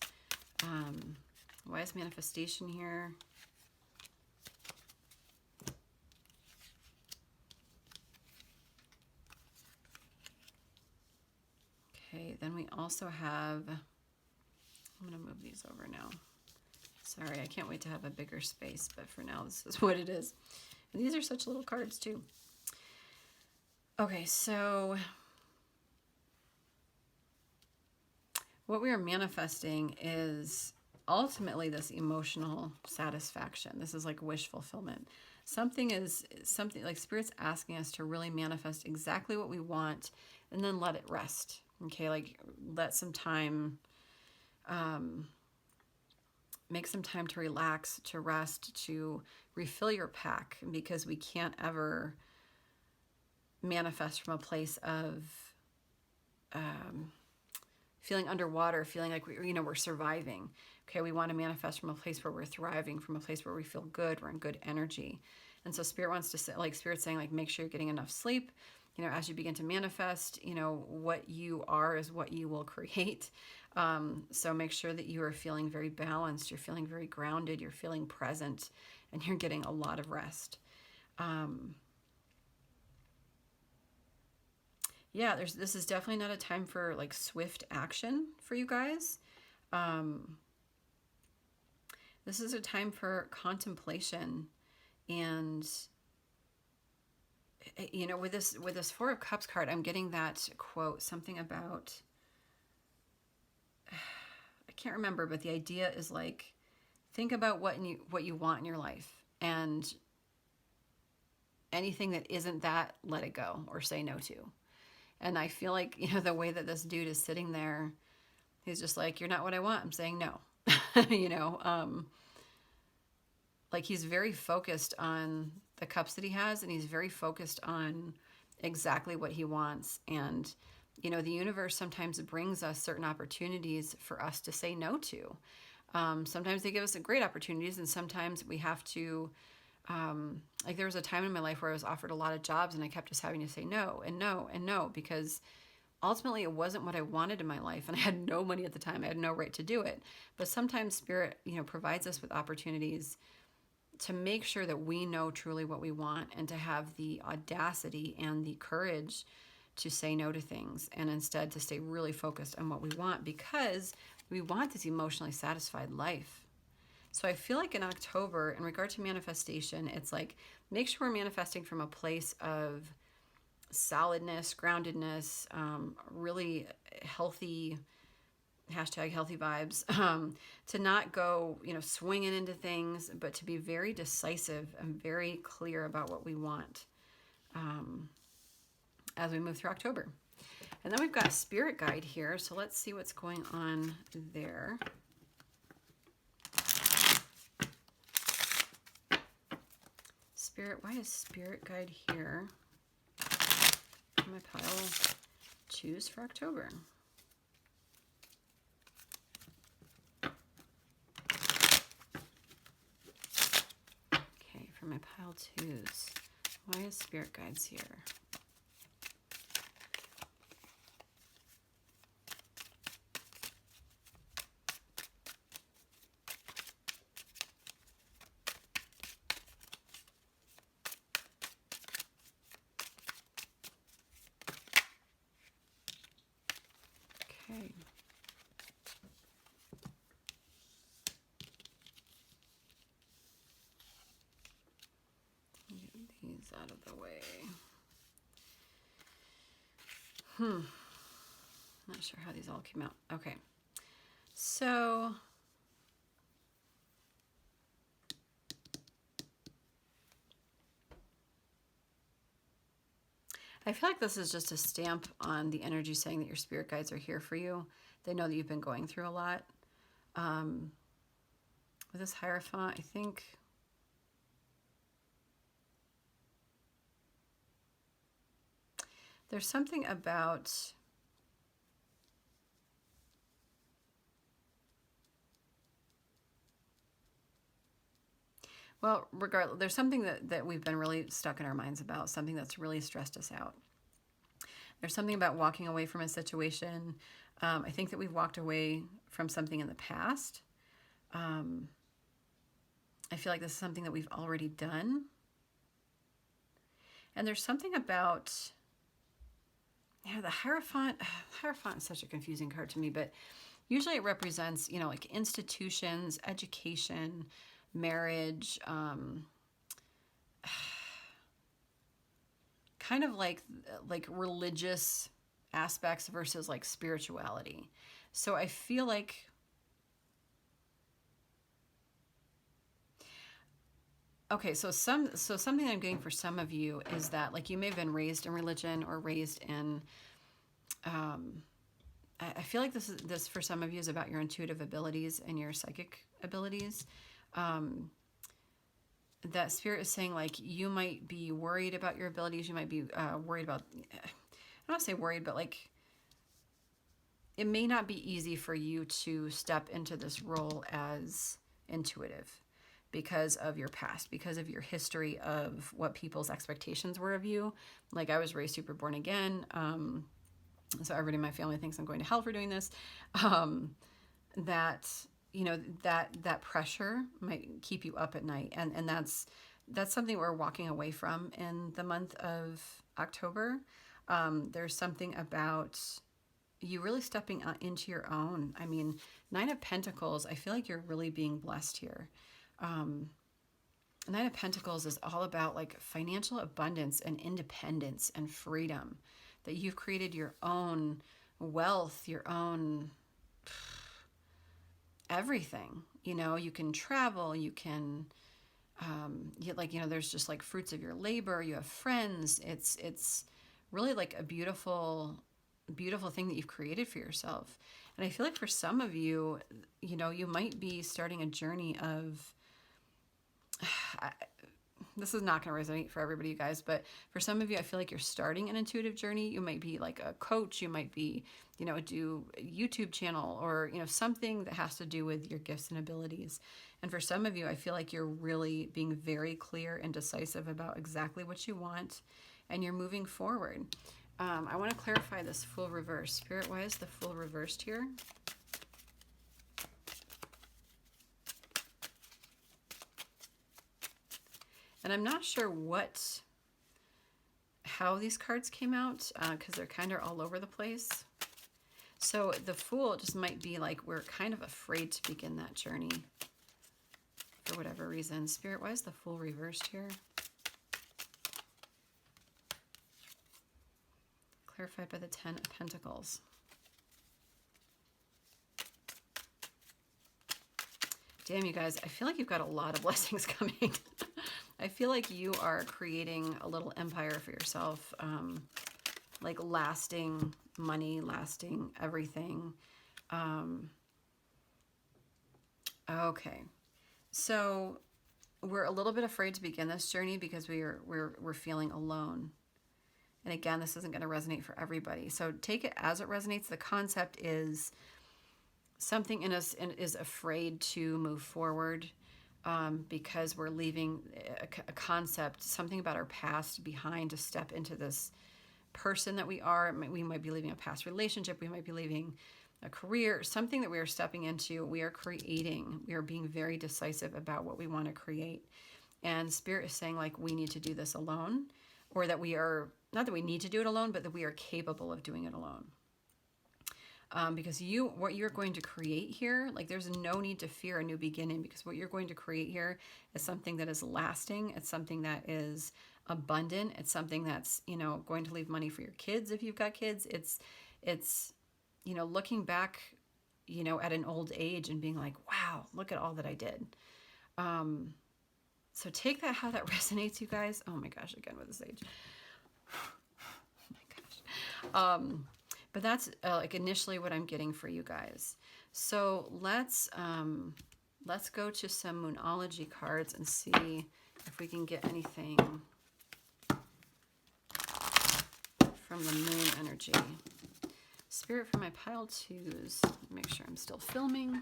Why is manifestation here? Okay, then we also have, I'm going to move these over now. Sorry, I can't wait to have a bigger space, but for now, this is what it is. And these are such little cards, too. Okay, so what we are manifesting is ultimately this emotional satisfaction. This is like wish fulfillment. Something like Spirit's asking us to really manifest exactly what we want and then let it rest. Okay, like let some time, make some time to relax, to rest, to refill your pack, because we can't ever manifest from a place of feeling underwater, feeling like we're surviving. Okay, we want to manifest from a place where we're thriving, from a place where we feel good, we're in good energy. And so Spirit wants to say, like Spirit's saying, like, make sure you're getting enough sleep. As you begin to manifest, what you are is what you will create. So make sure that you are feeling very balanced, you're feeling very grounded, you're feeling present, and you're getting a lot of rest. Yeah, this is definitely not a time for like swift action for you guys. This is a time for contemplation, and with this 4 of Cups card, I'm getting that quote, something about, I can't remember, but the idea is like, think about what you want in your life, and anything that isn't that, let it go or say no to. And I feel like, the way that this dude is sitting there, he's just like, you're not what I want. I'm saying no. Like he's very focused on the cups that he has, and he's very focused on exactly what he wants. And, the universe sometimes brings us certain opportunities for us to say no to. Sometimes they give us great opportunities, and sometimes we have to Like there was a time in my life where I was offered a lot of jobs and I kept just having to say no and no and no, because ultimately it wasn't what I wanted in my life, and I had no money at the time. I had no right to do it. But sometimes Spirit, provides us with opportunities to make sure that we know truly what we want, and to have the audacity and the courage to say no to things, and instead to stay really focused on what we want, because we want this emotionally satisfied life. So I feel like in October, in regard to manifestation, it's like, make sure we're manifesting from a place of solidness, groundedness, really healthy, hashtag healthy vibes, to not go, swinging into things, but to be very decisive and very clear about what we want as we move through October. And then we've got a spirit guide here, so let's see what's going on there. Spirit, why is spirit guide here? My pile choose for October. Okay, for my pile twos, why is spirit guides here? Okay. Get these out of the way. Not sure how these all came out. Okay. So I feel like this is just a stamp on the energy saying that your spirit guides are here for you. They know that you've been going through a lot. With this Hierophant, I think there's something about regardless, there's something that we've been really stuck in our minds about, something that's really stressed us out. There's something about walking away from a situation. I think that we've walked away from something in the past. I feel like this is something that we've already done. And there's something about, the Hierophant. Hierophant is such a confusing card to me, but usually it represents, like institutions, education, marriage, kind of like religious aspects versus like spirituality. So I feel like so something I'm getting for some of you is that, like, you may have been raised in religion or raised in I feel like this for some of you is about your intuitive abilities and your psychic abilities. That Spirit is saying, like, you might be worried about your abilities. You might be worried about, I don't want to say worried, but like, it may not be easy for you to step into this role as intuitive because of your past, because of your history of what people's expectations were of you. Like, I was raised super born again. So everybody in my family thinks I'm going to hell for doing this. That pressure might keep you up at night. And that's something we're walking away from in the month of October. There's something about you really stepping into your own. I mean, Nine of Pentacles, I feel like you're really being blessed here. Nine of Pentacles is all about like financial abundance and independence and freedom, that you've created your own wealth, your own everything. You can travel, you can there's just like fruits of your labor, you have friends. It's really like a beautiful thing that you've created for yourself. And I feel like for some of you, you might be starting a journey of this is not going to resonate for everybody, you guys, but for some of you, I feel like you're starting an intuitive journey. You might be like a coach. You might be, do a YouTube channel or, something that has to do with your gifts and abilities. And for some of you, I feel like you're really being very clear and decisive about exactly what you want, and you're moving forward. I want to clarify this Fool reverse. Spirit, why is the Fool reversed here? And I'm not sure how these cards came out, because they're kind of all over the place. So the Fool just might be like, we're kind of afraid to begin that journey for whatever reason. Spirit, why is the Fool reversed here? Clarified by the 10 of Pentacles. Damn, you guys, I feel like you've got a lot of blessings coming. I feel like you are creating a little empire for yourself, like lasting money, lasting everything. Okay, so we're a little bit afraid to begin this journey because we're feeling alone. And again, this isn't going to resonate for everybody. So take it as it resonates. The concept is something in us is afraid to move forward because we're leaving a concept, something about our past behind to step into this person that we are. We might be leaving a past relationship. We might be leaving a career, something that we are stepping into. We are creating. We are being very decisive about what we want to create. And Spirit is saying, like, we need to do this alone, or that we are, not that we need to do it alone, but that we are capable of doing it alone. Because what you're going to create here, like, there's no need to fear a new beginning, because what you're going to create here is something that is lasting. It's something that is abundant. It's something that's, going to leave money for your kids if you've got kids. It's looking back, at an old age and being like, wow, look at all that I did. So take that, how that resonates, you guys. Oh my gosh, again with this age. Oh my gosh. But that's like initially what I'm getting for you guys. So let's go to some Moonology cards and see if we can get anything from the moon energy. Spirit for my pile twos. Make sure I'm still filming.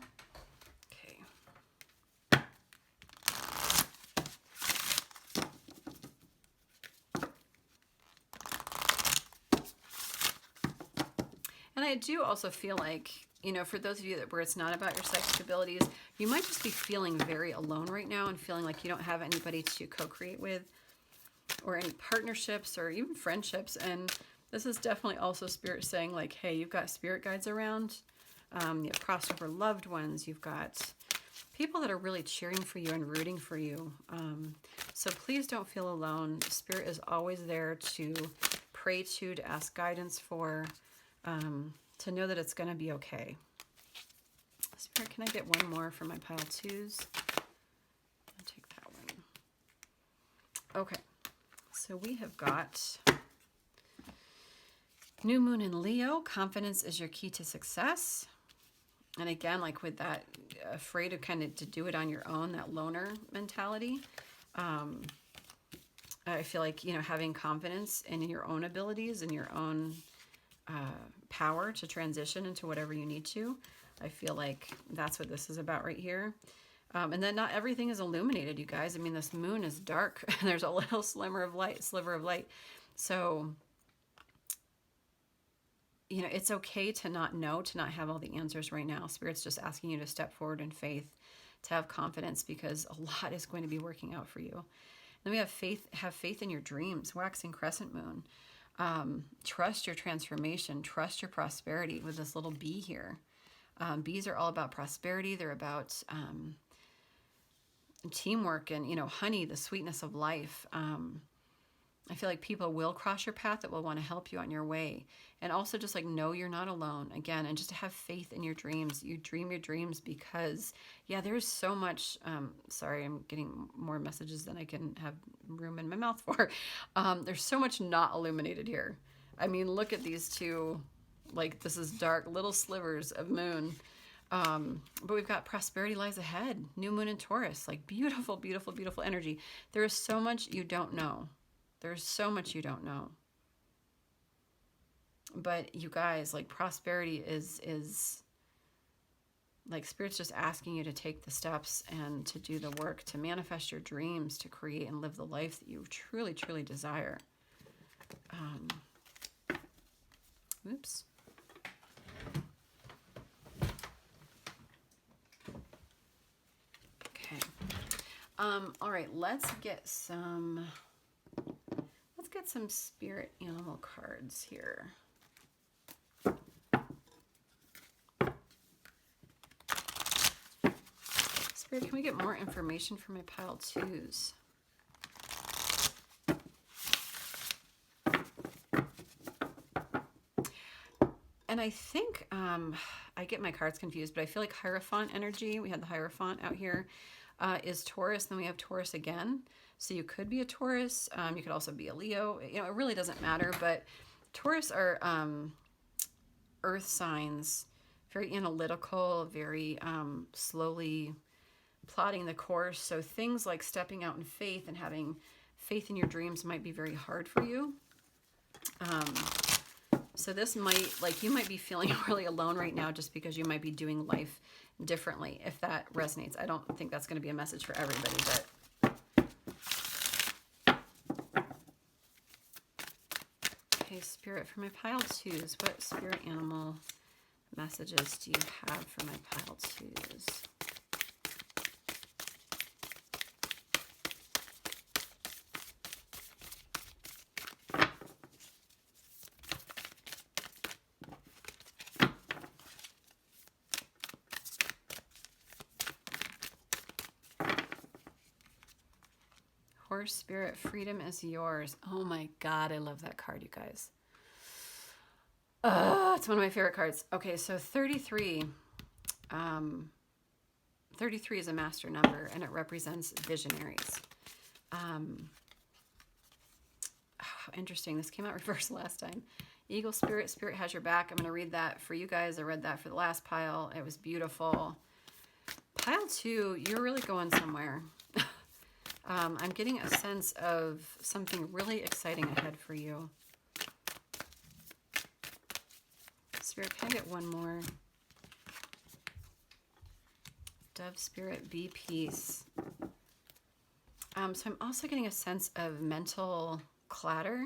Okay. And I do also feel like, for those of you where it's not about your psychic abilities, you might just be feeling very alone right now and feeling like you don't have anybody to co-create with, or any partnerships or even friendships. And this is definitely also Spirit saying, like, hey, you've got spirit guides around. You have crossover loved ones. You've got people that are really cheering for you and rooting for you. So please don't feel alone. Spirit is always there to pray to ask guidance for, to know that it's going to be okay. Spirit, can I get one more for my pile twos? I'll take that one. Okay, so we have got New Moon in Leo. Confidence is your key to success. And again, like with that, afraid of kind of to do it on your own, that loner mentality. I feel like, having confidence in your own abilities and your own power to transition into whatever you need to. I feel like that's what this is about right here. And then not everything is illuminated, you guys. I mean, this moon is dark. There's a little sliver of light. So, it's okay to not know, to not have all the answers right now. Spirit's just asking you to step forward in faith, to have confidence, because a lot is going to be working out for you. Then we have faith in your dreams, waxing crescent moon. Trust your transformation, trust your prosperity with this little bee here. Bees are all about prosperity. They're about teamwork and, honey, the sweetness of life. I feel like people will cross your path that will want to help you on your way. And also just like, know you're not alone again, and just to have faith in your dreams. You dream your dreams because, yeah, there's so much, sorry, I'm getting more messages than I can have room in my mouth for. There's so much not illuminated here. I mean, look at these two, like this is dark little slivers of moon. But we've got prosperity lies ahead, new moon in Taurus, like beautiful, beautiful, beautiful energy. There is so much you don't know. There's so much you don't know. But you guys, like, prosperity is like Spirit's just asking you to take the steps and to do the work, to manifest your dreams, to create and live the life that you truly, truly desire. Oops. Okay. All right, let's get some spirit animal cards here. Spirit, can we get more information from my pile twos? And I think I get my cards confused, but I feel like Hierophant energy, we had the Hierophant out here, is Taurus. Then we have Taurus again. So you could be a Taurus. You could also be a Leo. You know, it really doesn't matter. But Taurus are earth signs, very analytical, very slowly plotting the course. So things like stepping out in faith and having faith in your dreams might be very hard for you. So this might, like, you might be feeling really alone right now just because you might be doing life differently, if that resonates. I don't think that's going to be a message for everybody, but okay, Spirit, for my pile twos, what spirit animal messages do you have for my pile twos? Horse Spirit, freedom is yours. Oh my God, I love that card, you guys. It's one of my favorite cards. Okay, so 33. 33 is a master number, and it represents visionaries. Oh, interesting. This came out reversed last time. Eagle Spirit, Spirit has your back. I'm going to read that for you guys. I read that for the last pile. It was beautiful. Pile 2, you're really going somewhere. I'm getting a sense of something really exciting ahead for you. Spirit, can I get one more? Dove Spirit, be peace. So I'm also getting a sense of mental clatter.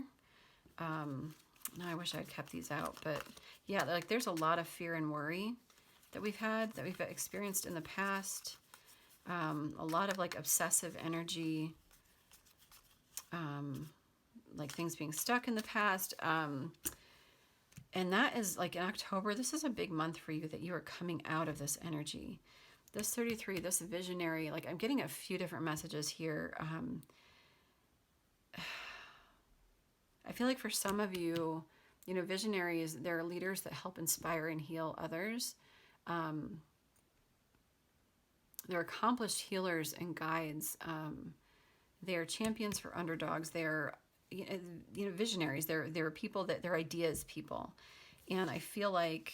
Now I wish I'd kept these out, but yeah, like there's a lot of fear and worry that we've experienced in the past. A lot of like obsessive energy, like things being stuck in the past. And that is like in October, this is a big month for you that you are coming out of this energy. This 33, this visionary, like I'm getting a few different messages here. I feel like for some of you, you know, visionaries, they're leaders that help inspire and heal others. They're accomplished healers and guides. They're champions for underdogs. They're, you know, visionaries. They're people that they're ideas people. And I feel like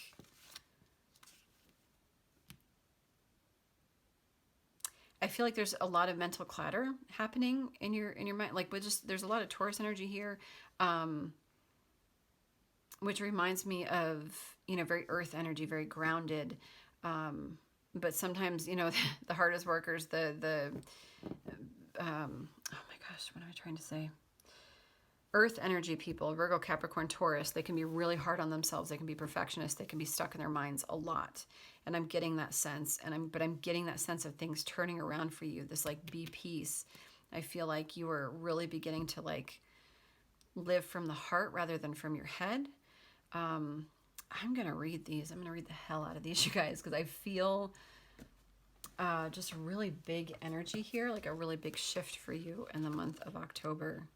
there's a lot of mental clutter happening in your mind. Like, but just there's a lot of Taurus energy here, which reminds me of, you know, very earth energy, very grounded. But sometimes, you know, the hardest workers, oh my gosh, what am I trying to say? Earth energy people, Virgo, Capricorn, Taurus, they can be really hard on themselves. They can be perfectionists. They can be stuck in their minds a lot. And I'm getting that sense. But I'm getting that sense of things turning around for you. This like be peace. I feel like you are really beginning to like live from the heart rather than from your head. I'm going to read these. I'm going to read the hell out of these, you guys, because I feel just really big energy here, like a really big shift for you in the month of October.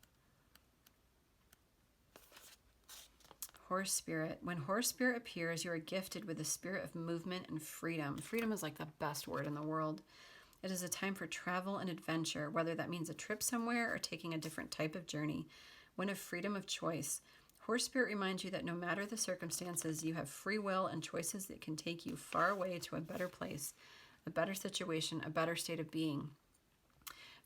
Horse Spirit. When Horse Spirit appears, you are gifted with the spirit of movement and freedom. Freedom is like the best word in the world. It is a time for travel and adventure, whether that means a trip somewhere or taking a different type of journey. One of freedom of choice. Horse Spirit reminds you that no matter the circumstances, you have free will and choices that can take you far away to a better place, a better situation, a better state of being.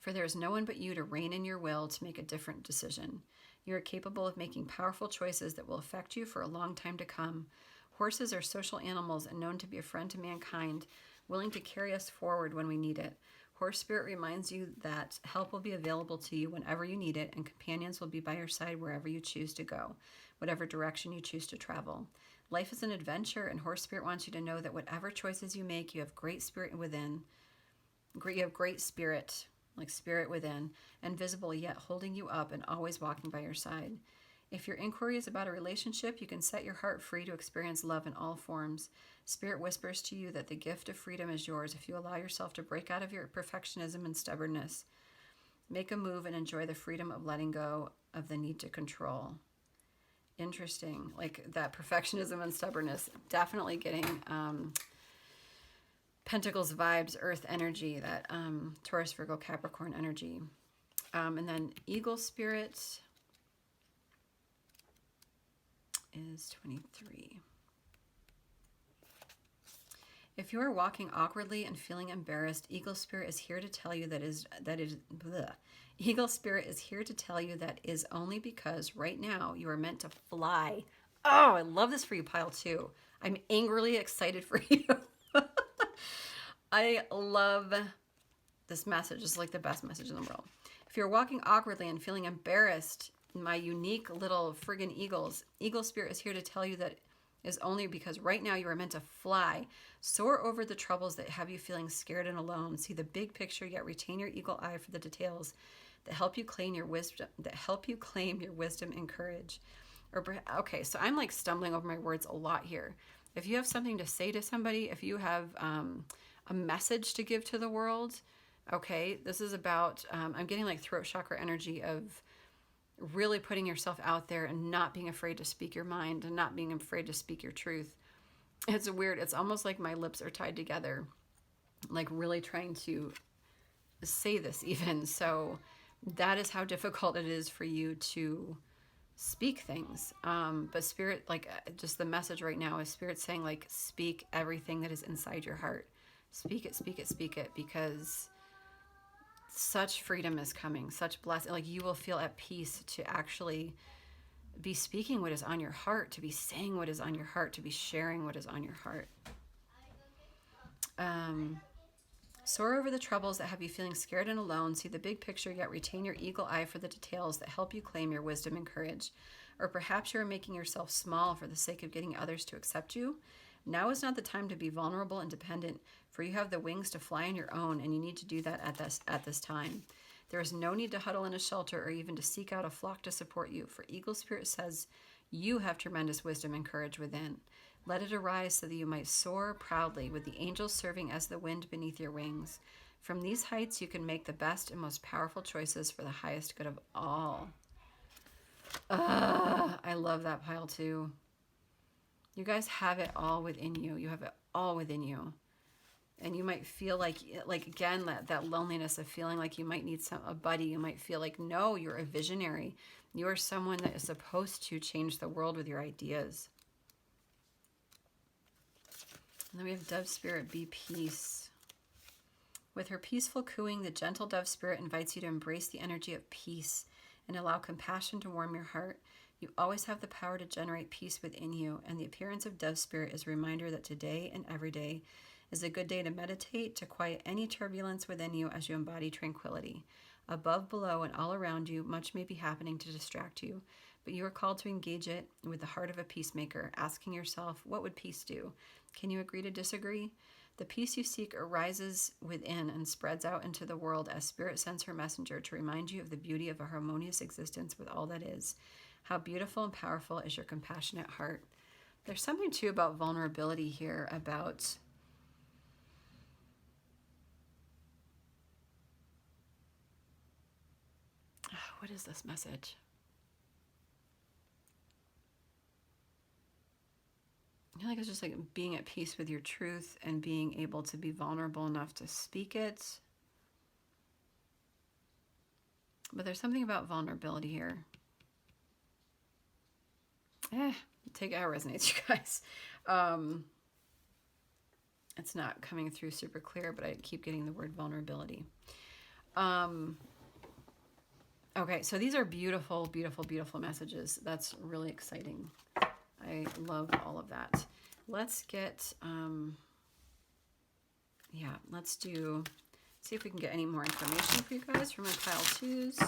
For there is no one but you to rein in your will to make a different decision. You are capable of making powerful choices that will affect you for a long time to come. Horses are social animals and known to be a friend to mankind. willing to carry us forward when we need it. Horse Spirit reminds you that help will be available to you whenever you need it, and companions will be by your side wherever you choose to go, whatever direction you choose to travel. Life is an adventure, and Horse Spirit wants you to know that whatever choices you make, you have great spirit within. You have great spirit, like spirit within, and visible yet holding you up and always walking by your side. If your inquiry is about a relationship, you can set your heart free to experience love in all forms. Spirit whispers to you that the gift of freedom is yours if you allow yourself to break out of your perfectionism and stubbornness. Make a move and enjoy the freedom of letting go of the need to control. Interesting. Like that perfectionism and stubbornness, definitely getting Pentacles vibes, earth energy, that Taurus, Virgo, Capricorn energy. And then Eagle Spirit is 23. If you are walking awkwardly and feeling embarrassed, Eagle Spirit is here to tell you Eagle Spirit is here to tell you that is only because right now you are meant to fly. Oh, I love this for you, pile 2. I'm angrily excited for you. I love this message. It's like the best message in the world. If you're walking awkwardly and feeling embarrassed, my unique little friggin' eagles, Eagle Spirit is here to tell you that is only because right now you are meant to fly. Soar over the troubles that have you feeling scared and alone. See the big picture, yet retain your eagle eye for the details that help you claim your wisdom, and courage. Okay, so I'm like stumbling over my words a lot here. If you have something to say to somebody, if you have a message to give to the world, okay, this is about, I'm getting like throat chakra energy of really putting yourself out there and not being afraid to speak your mind and not being afraid to speak your truth. It's weird. It's almost like my lips are tied together, like really trying to say this even. So that is how difficult it is for you to speak things. But Spirit, like just the message right now is Spirit saying like, speak everything that is inside your heart. Speak it, speak it, speak it, because such freedom is coming, such blessing. Like you will feel at peace to actually be speaking what is on your heart, to be saying what is on your heart, to be sharing what is on your heart. Soar over the troubles that have you feeling scared and alone. See the big picture, yet retain your eagle eye for the details that help you claim your wisdom and courage. Or perhaps you are making yourself small for the sake of getting others to accept you. Now is not the time to be vulnerable and dependent, for you have the wings to fly on your own, and you need to do that at this time. There is no need to huddle in a shelter or even to seek out a flock to support you, for Eagle Spirit says you have tremendous wisdom and courage within. Let it arise so that you might soar proudly with the angels serving as the wind beneath your wings. From these heights, you can make the best and most powerful choices for the highest good of all. I love that pile too. You guys have it all within you. You have it all within you. And you might feel like again, that loneliness of feeling like you might need a buddy. You might feel like, no, you're a visionary. You are someone that is supposed to change the world with your ideas. And then we have Dove Spirit, be peace. With her peaceful cooing, the gentle Dove Spirit invites you to embrace the energy of peace and allow compassion to warm your heart. You always have the power to generate peace within you, and the appearance of Dove Spirit is a reminder that today and every day is a good day to meditate, to quiet any turbulence within you as you embody tranquility. Above, below, and all around you, much may be happening to distract you, but you are called to engage it with the heart of a peacemaker, asking yourself, what would peace do? Can you agree to disagree? The peace you seek arises within and spreads out into the world as Spirit sends her messenger to remind you of the beauty of a harmonious existence with all that is. How beautiful and powerful is your compassionate heart. There's something too about vulnerability here, about what is this message? I feel like it's just like being at peace with your truth and being able to be vulnerable enough to speak it. But there's something about vulnerability here. Take how it resonates, you guys. It's not coming through super clear, but I keep getting the word vulnerability. Okay, so these are beautiful, beautiful, beautiful messages. That's really exciting. I love all of that. Let's get yeah, let's see if we can get any more information for you guys from my pile twos.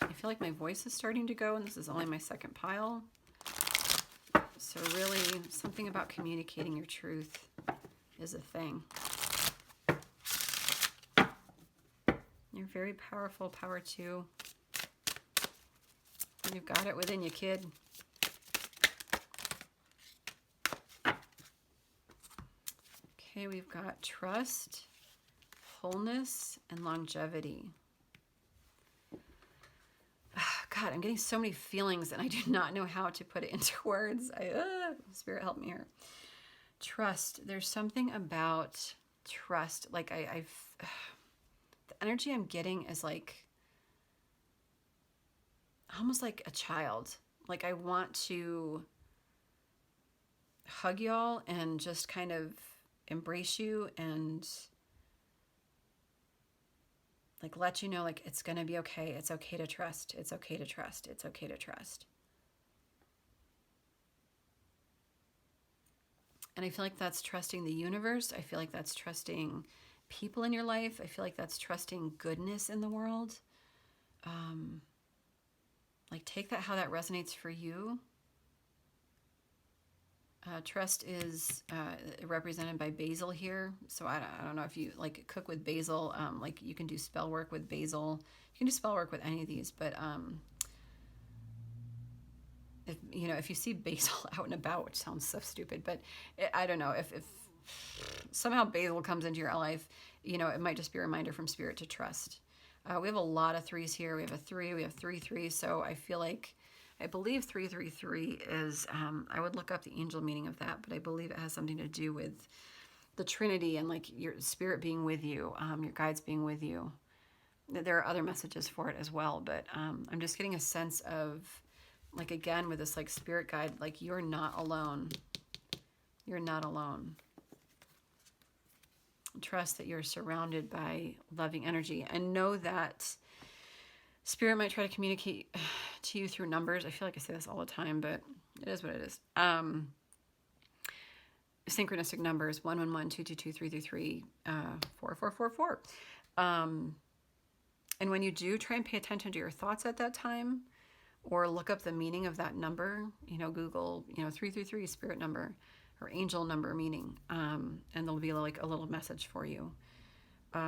I feel like my voice is starting to go, and this is only my second pile. So really, something about communicating your truth is a thing. You're very powerful, power two. You've got it within you, kid. Okay, we've got trust, wholeness, and longevity. God, I'm getting so many feelings and I do not know how to put it into words. Spirit, help me here. Trust. There's something about trust. Like the energy I'm getting is like, almost like a child. Like I want to hug y'all and just kind of embrace you and like let you know like it's going to be okay. It's okay to trust. It's okay to trust. It's okay to trust. And I feel like that's trusting the universe. I feel like that's trusting people in your life. I feel like that's trusting goodness in the world. Like take that how that resonates for you. Trust is represented by basil here. So I don't know if you like cook with basil. Like you can do spell work with basil. You can do spell work with any of these, but if you see basil out and about, which sounds so stupid, but I don't know if somehow basil comes into your life, it might just be a reminder from spirit to trust. We have a lot of threes here. We have a 3. We have 3 3. So I believe 333 is, I would look up the angel meaning of that, but I believe it has something to do with the Trinity and like your spirit being with you, your guides being with you. There are other messages for it as well, but I'm just getting a sense of, like, again, with this like spirit guide, like you're not alone. You're not alone. Trust that you're surrounded by loving energy and know that spirit might try to communicate to you through numbers. I feel like I say this all the time, but it is what it is. Synchronistic numbers, 111, 222, 333, 4444. And when you do, try and pay attention to your thoughts at that time, or look up the meaning of that number. Google, 333 spirit number or angel number meaning, and there'll be like a little message for you.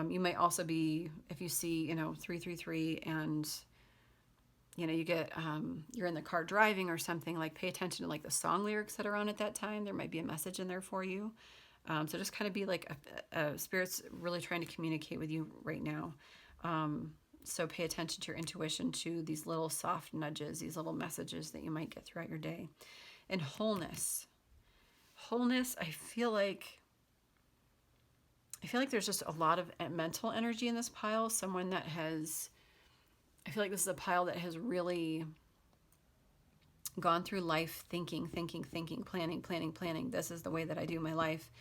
You might also be, if you see, 333 and, you get, you're in the car driving or something, like pay attention to like the song lyrics that are on at that time. There might be a message in there for you. So just kind of be like, a spirit's really trying to communicate with you right now. So pay attention to your intuition, to these little soft nudges, these little messages that you might get throughout your day. And wholeness. Wholeness, I feel like there's just a lot of mental energy in this pile. I feel like this is a pile that has really gone through life thinking, planning. This is the way that I do my life.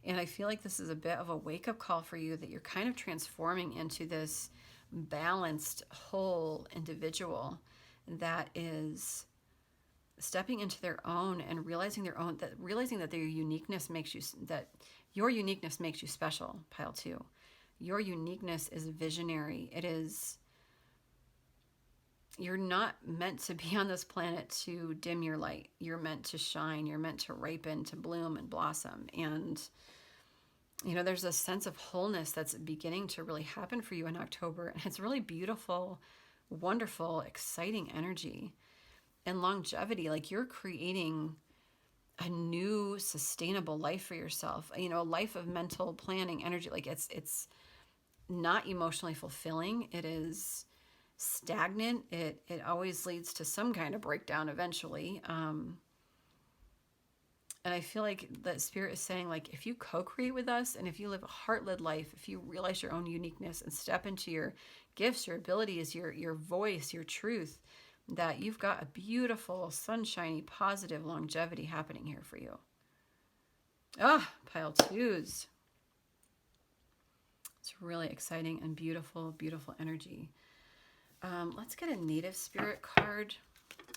And I feel like this is a bit of a wake-up call for you, that you're kind of transforming into this balanced, whole individual that is stepping into their own and realizing that your uniqueness makes you special, pile 2. Your uniqueness is visionary. You're not meant to be on this planet to dim your light. You're meant to shine. You're meant to ripen, to bloom and blossom. And, there's a sense of wholeness that's beginning to really happen for you in October. And it's really beautiful, wonderful, exciting energy. And longevity, like you're creating a new sustainable life for yourself, a life of mental planning, energy. Like it's not emotionally fulfilling. It is stagnant. It always leads to some kind of breakdown eventually. And I feel like that spirit is saying, like, if you co-create with us and if you live a heart-led life, if you realize your own uniqueness and step into your gifts, your abilities, your voice, your truth, that you've got a beautiful, sunshiny, positive longevity happening here for you. Pile 2s. It's really exciting and beautiful, beautiful energy. Let's get a native spirit card.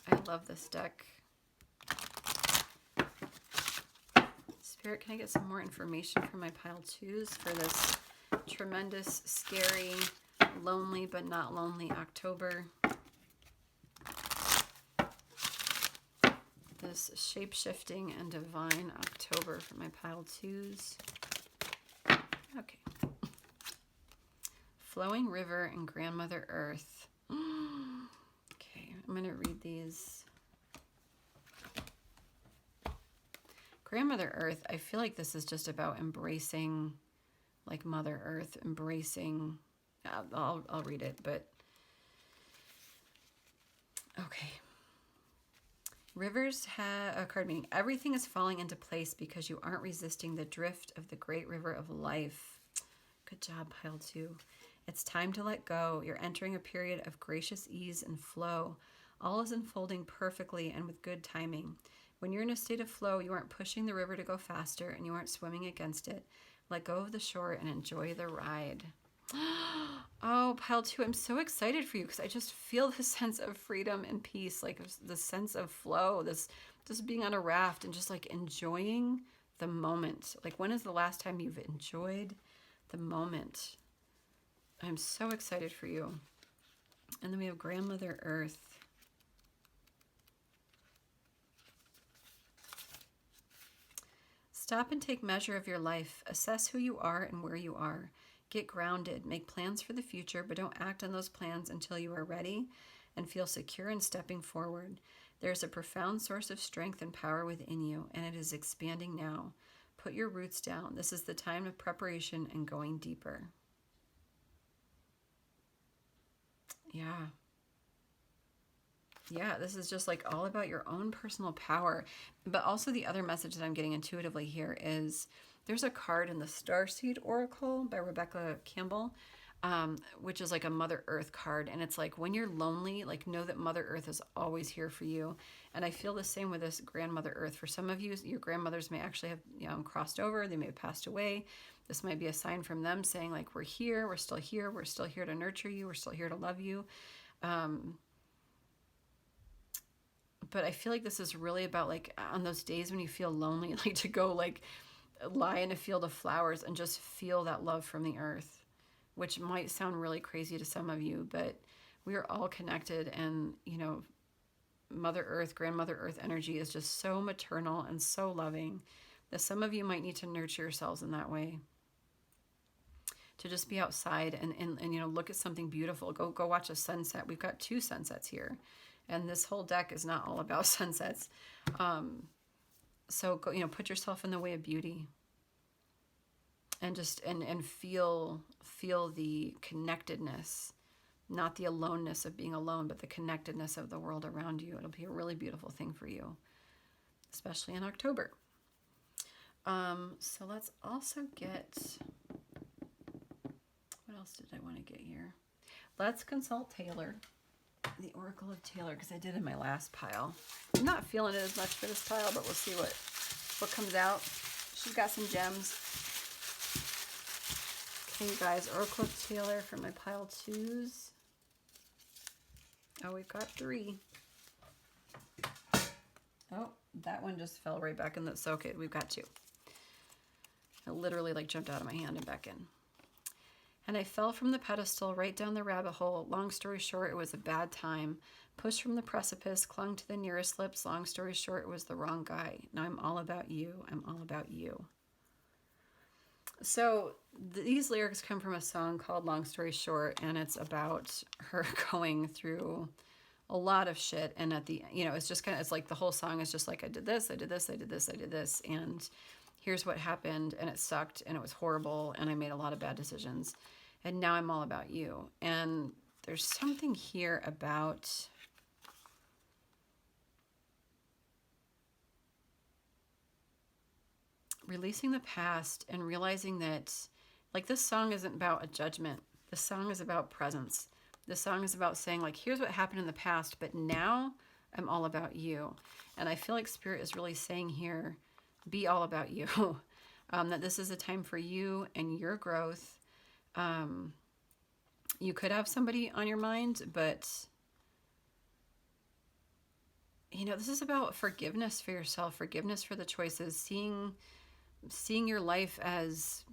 I love this deck. Spirit, can I get some more information from my pile twos for this tremendous, scary, lonely but not lonely October? This shape-shifting and divine October for my pile twos. Okay. Flowing River and Grandmother Earth. Okay, I'm going to read these. Grandmother Earth, I feel like this is just about embracing, like Mother Earth, embracing, I'll read it, but, okay. Rivers have, card meaning, everything is falling into place because you aren't resisting the drift of the great river of life. Good job, pile two. It's time to let go. You're entering a period of gracious ease and flow. All is unfolding perfectly and with good timing. When you're in a state of flow, you aren't pushing the river to go faster and you aren't swimming against it. Let go of the shore and enjoy the ride. Oh, pile two, I'm so excited for you because I just feel this sense of freedom and peace, like the sense of flow, this just being on a raft and just like enjoying the moment. Like, when is the last time you've enjoyed the moment? I'm so excited for you. And then we have Grandmother Earth. Stop and take measure of your life. Assess who you are and where you are. Get grounded. Make plans for the future, but don't act on those plans until you are ready and feel secure in stepping forward. There's a profound source of strength and power within you, and it is expanding now. Put your roots down. This is the time of preparation and going deeper. Yeah. Yeah, this is just like all about your own personal power. But also the other message that I'm getting intuitively here is there's a card in the Starseed Oracle by Rebecca Campbell, which is like a Mother Earth card. And it's like, when you're lonely, like, know that Mother Earth is always here for you. And I feel the same with this Grandmother Earth. For some of you, your grandmothers may actually have crossed over. They may have passed away. This might be a sign from them saying, like, we're here, we're still here, we're still here to nurture you, we're still here to love you. But I feel like this is really about, like, on those days when you feel lonely, like, to go, like, lie in a field of flowers and just feel that love from the earth, which might sound really crazy to some of you, but we are all connected. And, you know, Mother Earth, Grandmother Earth energy is just so maternal and so loving that some of you might need to nurture yourselves in that way. To just be outside and you know, look at something beautiful. Go watch a sunset. We've got 2 sunsets here. And this whole deck is not all about sunsets. So go, you know, put yourself in the way of beauty. And just and feel the connectedness, not the aloneness of being alone, but the connectedness of the world around you. It'll be a really beautiful thing for you, especially in October. So let's also get, what else did I want to get here? Let's consult Taylor, the Oracle of Taylor, because I did in my last pile. I'm not feeling it as much for this pile, but we'll see what comes out. She's got some gems. Okay, you guys, Oracle of Taylor for my pile 2s. Oh, we've got 3. Oh, that one just fell right back in the, so okay, we've got 2. It literally like jumped out of my hand and back in. And I fell from the pedestal right down the rabbit hole. Long story short, it was a bad time. Pushed from the precipice, clung to the nearest lips. Long story short, it was the wrong guy. Now I'm all about you. I'm all about you. So these lyrics come from a song called Long Story Short, and it's about her going through a lot of shit. And at the, you know, it's just kind of, it's like the whole song is just like, I did this, I did this, I did this, I did this. And here's what happened, and it sucked, and it was horrible, and I made a lot of bad decisions. And now I'm all about you. And there's something here about releasing the past and realizing that, like, this song isn't about a judgment. This song is about presence. This song is about saying, like, here's what happened in the past, but now I'm all about you. And I feel like Spirit is really saying here, be all about you. That this is a time for you and your growth. You could have somebody on your mind, but, you know, this is about forgiveness for yourself, forgiveness for the choices, seeing seeing your life as,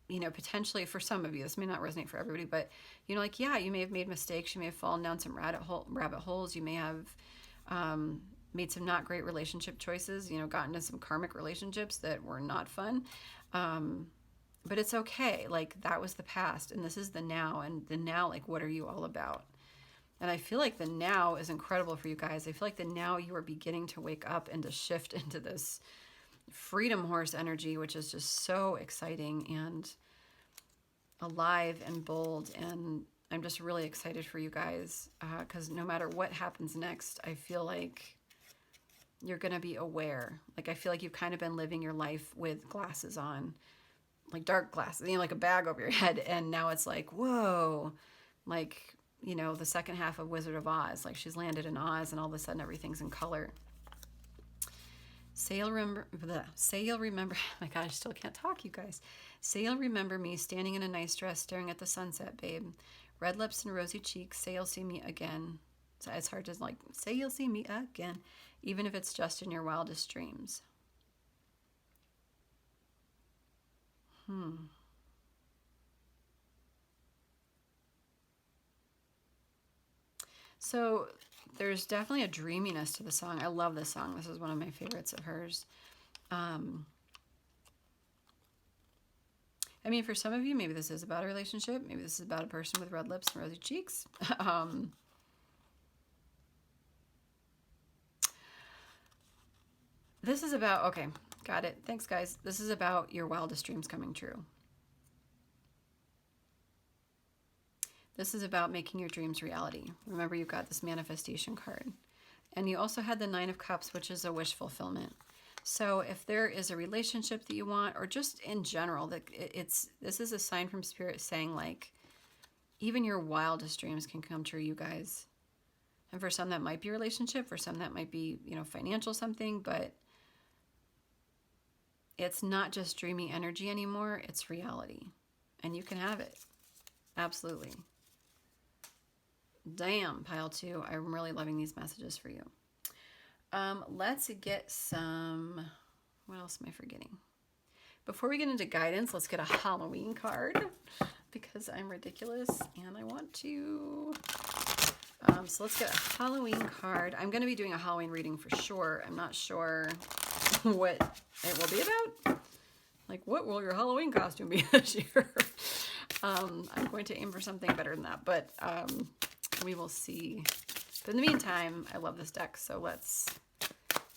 you know, potentially for some of you, this may not resonate for everybody, but, you know, like, yeah, you may have made mistakes. You may have fallen down some rabbit holes. You may have made some not great relationship choices, you know, gotten into some karmic relationships that were not fun. But it's okay. Like, that was the past, and this is the now. And the now, like, what are you all about? And I feel like the now is incredible for you guys. I feel like the now you are beginning to wake up and to shift into this freedom horse energy, which is just so exciting and alive and bold. And I'm just really excited for you guys, because no matter what happens next, I feel like you're going to be aware. Like, I feel like you've kind of been living your life with glasses on, like dark glasses, you know, like a bag over your head. And now it's like, whoa, like, you know, the second half of Wizard of Oz, like she's landed in Oz and all of a sudden everything's in color. Say you'll remember, oh my God, I still can't talk, you guys. Say you'll remember me standing in a nice dress, staring at the sunset, babe. Red lips and rosy cheeks, say you'll see me again. So it's hard to, like, say you'll see me again, even if it's just in your wildest dreams. So there's definitely a dreaminess to the song. I love this song. This is one of my favorites of hers. I mean, for some of you, maybe this is about a relationship. Maybe this is about a person with red lips and rosy cheeks. This is about, okay, got it. Thanks, guys. This is about your wildest dreams coming true. This is about making your dreams reality. Remember, you've got this manifestation card. And you also had the Nine of Cups, which is a wish fulfillment. So if there is a relationship that you want, or just in general, that this is a sign from Spirit saying, like, even your wildest dreams can come true, you guys. And for some, that might be a relationship. For some, that might be, you know, financial something. But it's not just dreamy energy anymore. It's reality. And you can have it. Absolutely. Damn, pile 2. I'm really loving these messages for you. Let's get some... What else am I forgetting? Before we get into guidance, let's get a Halloween card, because I'm ridiculous and I want to. So let's get a Halloween card. I'm going to be doing a Halloween reading for sure. I'm not sure what it will be about. Like, what will your Halloween costume be this year? I'm going to aim for something better than that, but we will see. But in the meantime, I love this deck, so let's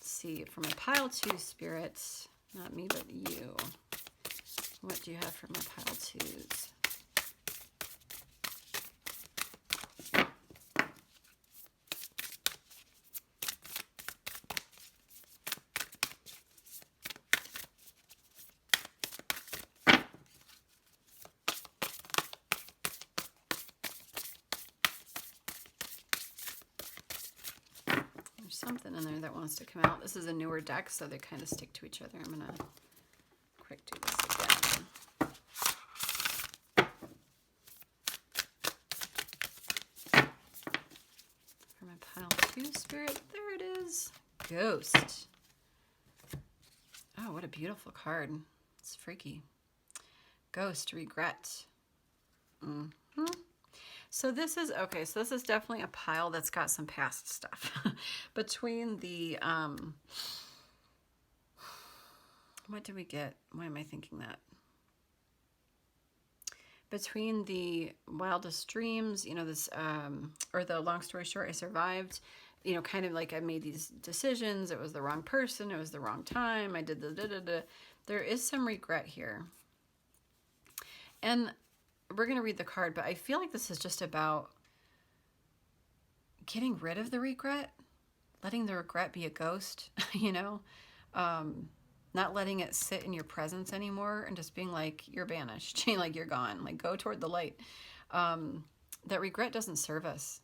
see. For my pile 2 spirit, not me, but you. What do you have for my pile 2s? Something in there that wants to come out. This is a newer deck, so they kind of stick to each other. I'm going to quick do this again. For my pile 2 spirit, there it is. Ghost. Oh, what a beautiful card. It's freaky. Ghost, regret. So this is, okay, so this is definitely a pile that's got some past stuff. Between the, what did we get? Why am I thinking that? Between the wildest dreams, you know, this, or the long story short, I survived, you know, kind of like I made these decisions. It was the wrong person. It was the wrong time. I did the da-da-da. There is some regret here. And we're going to read the card, but I feel like this is just about getting rid of the regret, letting the regret be a ghost, you know, not letting it sit in your presence anymore and just being like, you're banished, like you're gone, like go toward the light. That regret doesn't serve us.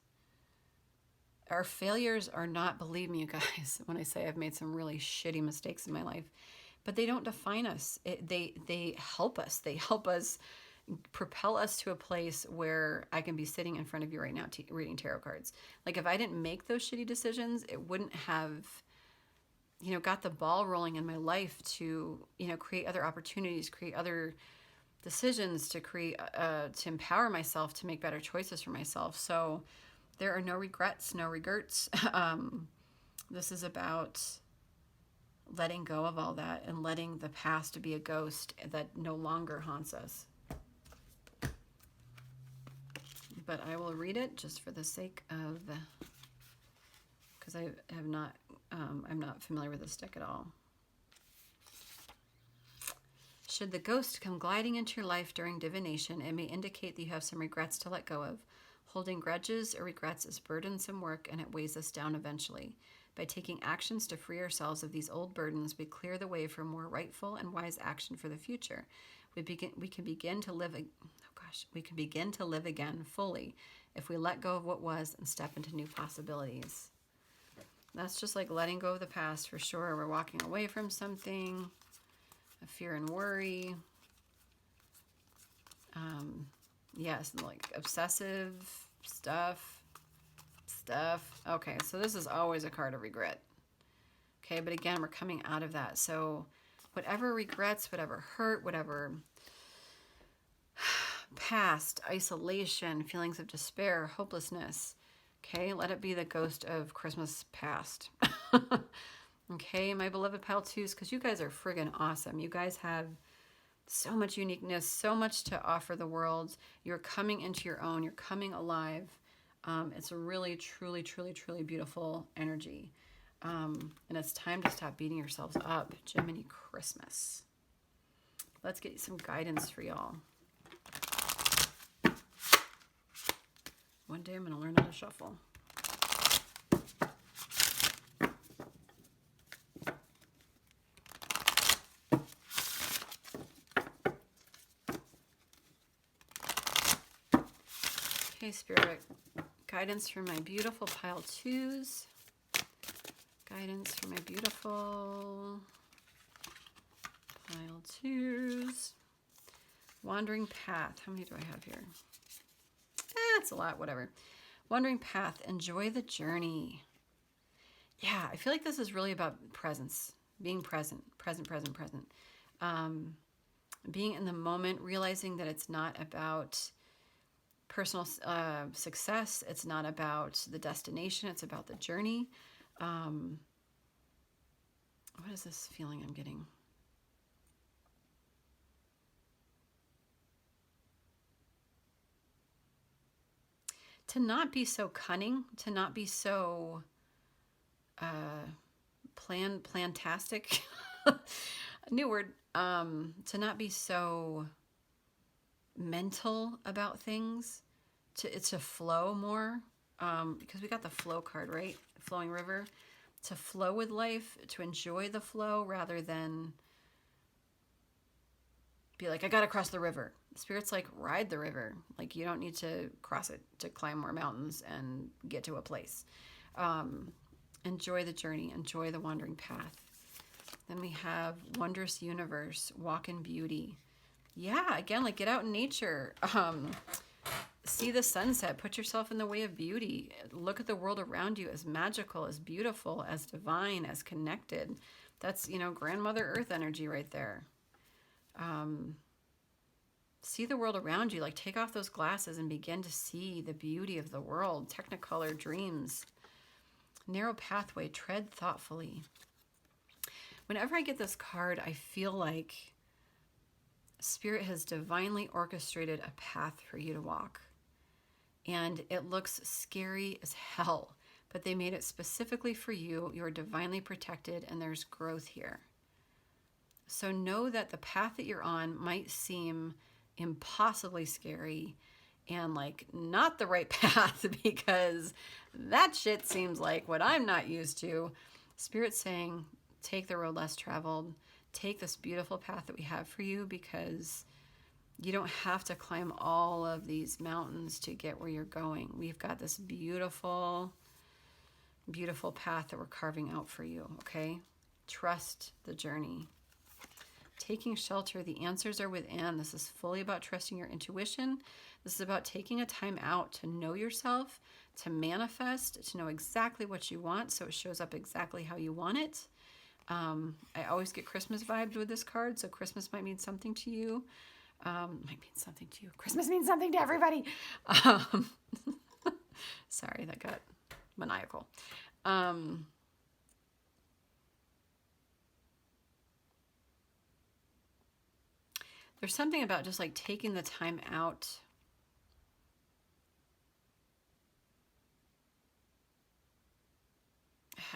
Our failures are not, believe me, you guys, when I say I've made some really shitty mistakes in my life, but they don't define us. They help us. They help us propel us to a place where I can be sitting in front of you right now reading tarot cards. Like, if I didn't make those shitty decisions, it wouldn't have got the ball rolling in my life to, create other opportunities, create other decisions, to to empower myself to make better choices for myself. So there are no regrets, no regrets. This is about letting go of all that and letting the past be a ghost that no longer haunts us. But I will read it just for the sake of, because I'm not familiar with this deck at all. Should the ghost come gliding into your life during divination, it may indicate that you have some regrets to let go of. Holding grudges or regrets is burdensome work, and it weighs us down eventually. By taking actions to free ourselves of these old burdens, we clear the way for more rightful and wise action for the future. We can begin to live again fully if we let go of what was and step into new possibilities. That's just like letting go of the past for sure. We're walking away from something, a fear and worry. Yes, like obsessive stuff. Okay, so this is always a card of regret. Okay, but again, we're coming out of that. So whatever regrets, whatever hurt, whatever past, isolation, feelings of despair, hopelessness, okay, let it be the ghost of Christmas past. Okay, my beloved pile twos, because you guys are friggin' awesome. You guys have so much uniqueness, so much to offer the world. You're coming into your own. You're coming alive. It's a really, truly, truly, truly beautiful energy. And it's time to stop beating yourselves up. Gemini Christmas. Let's get some guidance for y'all. One day I'm going to learn how to shuffle. Okay, Spirit, guidance for my beautiful pile twos. Guidance for my beautiful pile twos. Wandering path. How many do I have here? It's a lot, whatever. Wandering path. Enjoy the journey. Yeah, I feel like this is really about presence. Being present. Present. Being in the moment, realizing that it's not about personal success. It's not about the destination. It's about the journey. What is this feeling I'm getting? To not be so cunning, to not be so plantastic, a new word, to not be so mental about things, to flow more, because we got the flow card, right? Flowing river, to flow with life, to enjoy the flow rather than be like, I gotta cross the river. Spirit's like, ride the river. Like, you don't need to cross it to climb more mountains and get to a place. Enjoy the journey, enjoy the wandering path. Then we have wondrous universe, walk in beauty. Yeah, again, like get out in nature. See the sunset, put yourself in the way of beauty. Look at the world around you as magical, as beautiful, as divine, as connected. That's, grandmother earth energy right there. See the world around you, like take off those glasses and begin to see the beauty of the world. Technicolor dreams. Narrow pathway, tread thoughtfully. Whenever I get this card, I feel like Spirit has divinely orchestrated a path for you to walk. And it looks scary as hell, but they made it specifically for you. You're divinely protected and there's growth here. So know that the path that you're on might seem impossibly scary and like not the right path, because that shit seems like what I'm not used to. Spirit's saying, take the road less traveled. Take this beautiful path that we have for you, because you don't have to climb all of these mountains to get where you're going. We've got this beautiful, beautiful path that we're carving out for you, okay? Trust the journey. Taking shelter, the answers are within. This is fully about trusting your intuition. This is about taking a time out to know yourself, to manifest, to know exactly what you want so it shows up exactly how you want it. I always get Christmas vibes with this card, so Christmas might mean something to you. Might mean something to you. Christmas means something to everybody. Sorry, that got maniacal. There's something about just like taking the time out.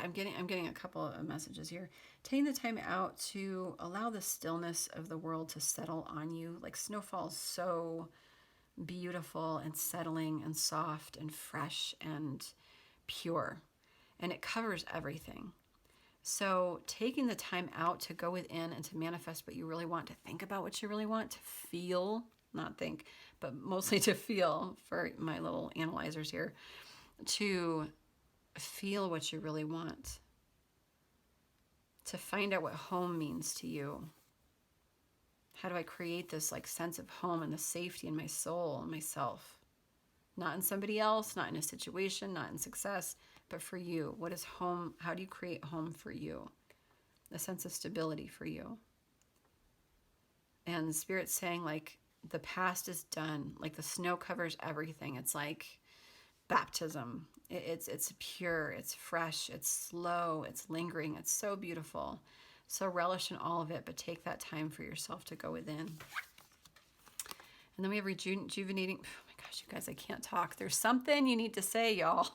I'm getting a couple of messages here. Taking the time out to allow the stillness of the world to settle on you. Like snowfall is so beautiful and settling and soft and fresh and pure. And it covers everything. So taking the time out to go within and to manifest what you really want, to think about what you really want, to feel, not think, but mostly to feel, for my little analyzers here, to feel what you really want, to find out what home means to you. How do I create this like sense of home and the safety in my soul and myself? Not in somebody else, not in a situation, not in success, but for you. What is home? How do you create home for you? A sense of stability for you. And the Spirit's saying like the past is done. Like the snow covers everything. It's like baptism. It's pure, it's fresh, it's slow, it's lingering, it's so beautiful. So relish in all of it, but take that time for yourself to go within. And then we have rejuvenating. Oh my gosh, you guys, I can't talk. There's something you need to say, y'all.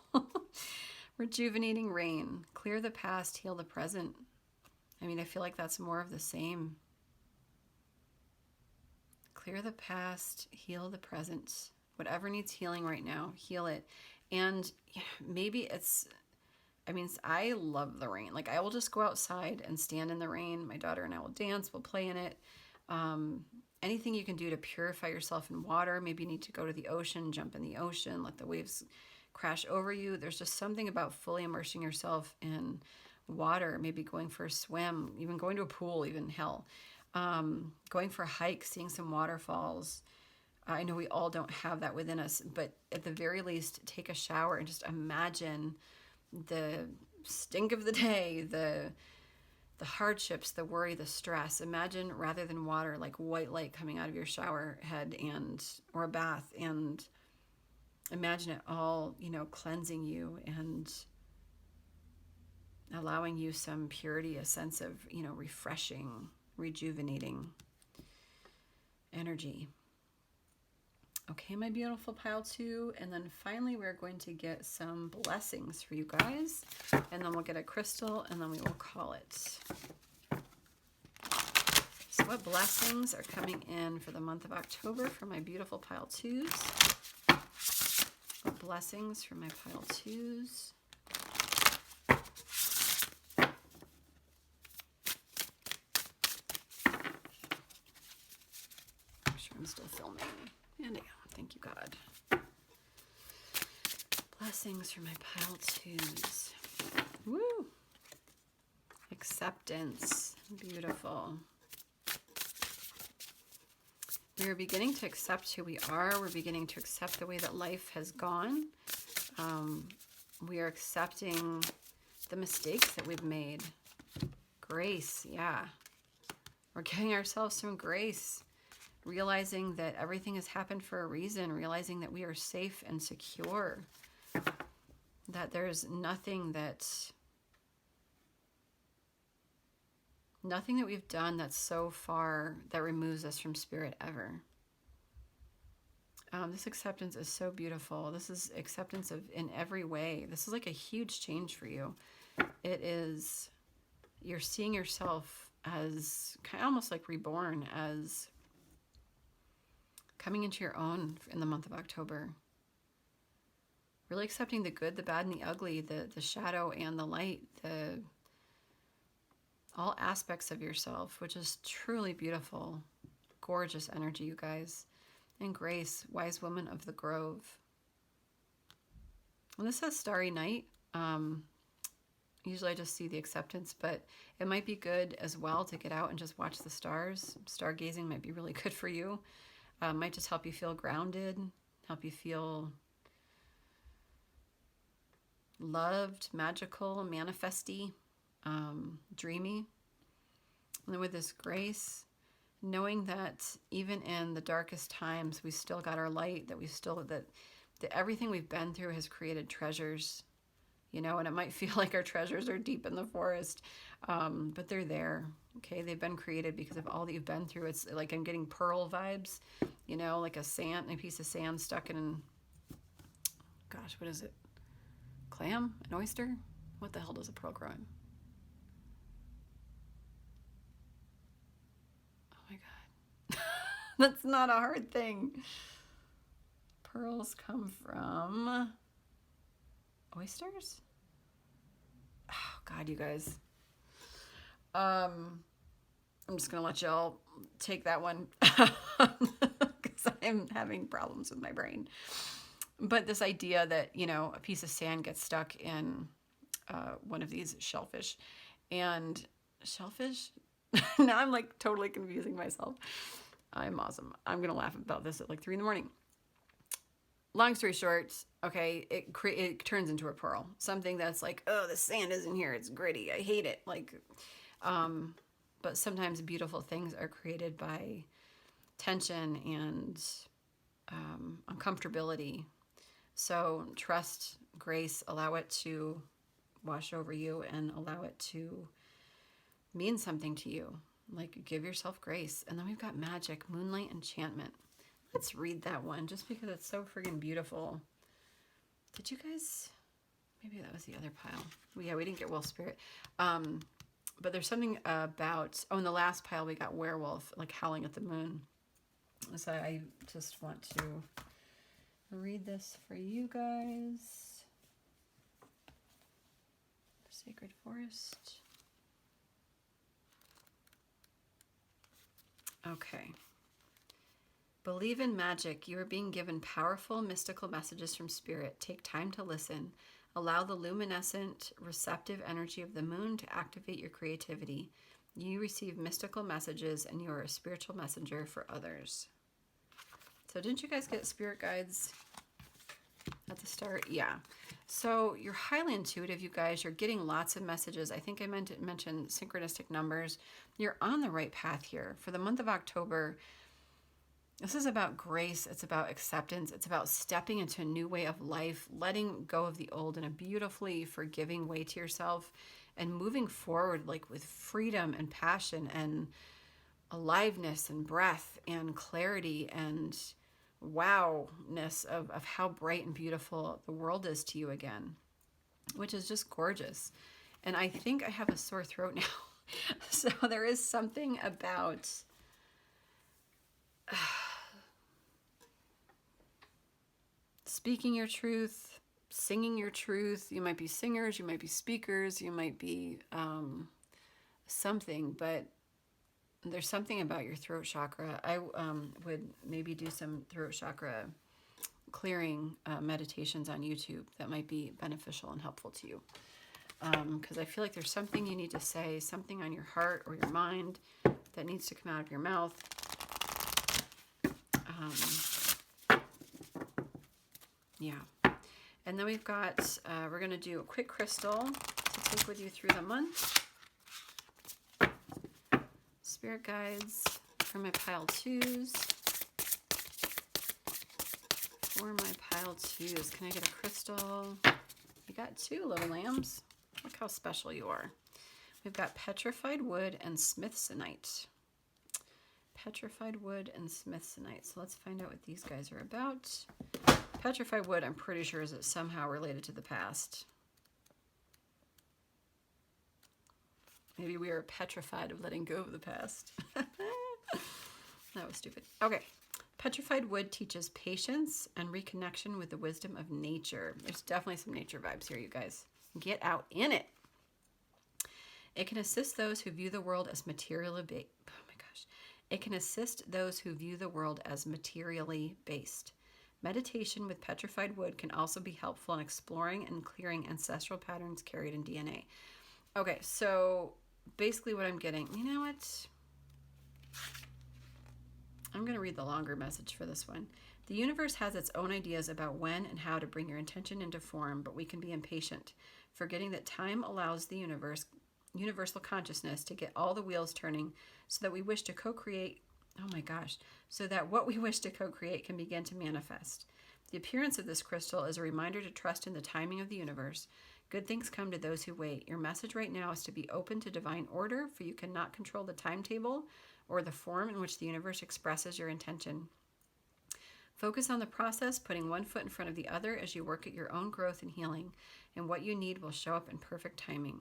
Rejuvenating rain. Clear the past, heal the present. I mean, I feel like that's more of the same. Clear the past, heal the present. Whatever needs healing right now, heal it. And yeah, maybe it's, I mean, I love the rain. Like I will just go outside and stand in the rain. My daughter and I will dance, we'll play in it. Anything you can do to purify yourself in water. Maybe you need to go to the ocean, jump in the ocean, let the waves crash over you. There's just something about fully immersing yourself in water, maybe going for a swim, even going to a pool, even hell. Going for a hike, seeing some waterfalls. I know we all don't have that within us, but at the very least, take a shower and just imagine the stink of the day, the hardships, the worry, the stress. Imagine rather than water, like white light coming out of your shower head or a bath, and imagine it all, cleansing you and allowing you some purity, a sense of, refreshing, rejuvenating energy. Okay, my beautiful pile 2. And then finally, we're going to get some blessings for you guys. And then we'll get a crystal and then we will call it. So what blessings are coming in for the month of October for my beautiful pile 2s? What blessings for my pile 2s? I'm sure I'm still filming. And I am. Thank you, God. Blessings for my pile 2s. Woo! Acceptance. Beautiful. We are beginning to accept who we are. We're beginning to accept the way that life has gone. We are accepting the mistakes that we've made. Grace, yeah. We're giving ourselves some grace. Realizing that everything has happened for a reason. Realizing that we are safe and secure. That there's nothing that we've done that's so far that removes us from spirit ever. This acceptance is so beautiful. This is acceptance in every way. This is like a huge change for you. It is, you're seeing yourself as kind of almost like reborn, as coming into your own in the month of October. Really accepting the good, the bad, and the ugly, the shadow and the light, all aspects of yourself, which is truly beautiful, gorgeous energy, you guys. And Grace, wise woman of the grove. And this says starry night. Usually I just see the acceptance, but it might be good as well to get out and just watch the stars. Stargazing might be really good for you. Might just help you feel grounded, help you feel loved, magical, manifesty. dreamy. And then with this grace, knowing that even in the darkest times, we still got our light, that everything we've been through has created treasures, you know, and it might feel like our treasures are deep in the forest, but they're there. Okay, they've been created because of all that you've been through. It's like I'm getting pearl vibes, you know, like a piece of sand stuck in, gosh, what is it? Clam? An oyster? What the hell does a pearl grow in? Oh my God. That's not a hard thing. Pearls come from oysters? Oh God, you guys. I'm just gonna let y'all take that one because I'm having problems with my brain. But this idea that, you know, a piece of sand gets stuck in one of these shellfish, and shellfish. Now I'm like totally confusing myself. I'm awesome. I'm gonna laugh about this at like 3 a.m. Long story short, okay, it turns into a pearl. Something that's like, oh, the sand isn't here. It's gritty. I hate it. Like, but sometimes beautiful things are created by tension and uncomfortability. So trust, grace, allow it to wash over you and allow it to mean something to you. Like, give yourself grace. And then we've got magic, moonlight enchantment. Let's read that one just because it's so friggin' beautiful. Did you guys, maybe that was the other pile. Well, yeah, we didn't get Wolf Spirit. But there's something about, in the last pile we got werewolf, like howling at the moon. So I just want to read this for you guys. Sacred Forest. Okay. Believe in magic. You are being given powerful, mystical messages from Spirit. Take time to listen. Allow the luminescent, receptive energy of the moon to activate your creativity. You receive mystical messages and you are a spiritual messenger for others. So didn't you guys get spirit guides at the start? Yeah. So you're highly intuitive, you guys. You're getting lots of messages. I think I meant to mention synchronistic numbers. You're on the right path here. For the month of October, this is about grace. It's about acceptance. It's about stepping into a new way of life, letting go of the old in a beautifully forgiving way to yourself, and moving forward like with freedom and passion and aliveness and breath and clarity and wow-ness of how bright and beautiful the world is to you again, which is just gorgeous. And I think I have a sore throat now. So there is something about speaking your truth, singing your truth. You might be singers, you might be speakers, you might be something, but there's something about your throat chakra. I would maybe do some throat chakra clearing meditations on YouTube that might be beneficial and helpful to you. Because I feel like there's something you need to say, something on your heart or your mind that needs to come out of your mouth. Yeah. And then we've got, we're going to do a quick crystal to take with you through the month. Spirit guides for my pile twos. For my pile twos. Can I get a crystal? You got 2 little lambs. Look how special you are. We've got petrified wood and smithsonite. Petrified wood and smithsonite. So let's find out what these guys are about. Petrified wood, I'm pretty sure, is somehow related to the past. Maybe we are petrified of letting go of the past. That was stupid. Okay. Petrified wood teaches patience and reconnection with the wisdom of nature. There's definitely some nature vibes here, you guys. Get out in it. It can assist those who view the world as materially based. Oh my gosh. It can assist those who view the world as materially based. Meditation with petrified wood can also be helpful in exploring and clearing ancestral patterns carried in DNA. Okay, so basically what I'm getting, you know what? I'm going to read the longer message for this one. The universe has its own ideas about when and how to bring your intention into form, but we can be impatient, forgetting that time allows the universe universal consciousness to get all the wheels turning so that we wish to co-create, oh my gosh, so that what we wish to co-create can begin to manifest. The appearance of this crystal is a reminder to trust in the timing of the universe. Good things come to those who wait. Your message right now is to be open to divine order, for you cannot control the timetable or the form in which the universe expresses your intention. Focus on the process, putting one foot in front of the other as you work at your own growth and healing, and what you need will show up in perfect timing.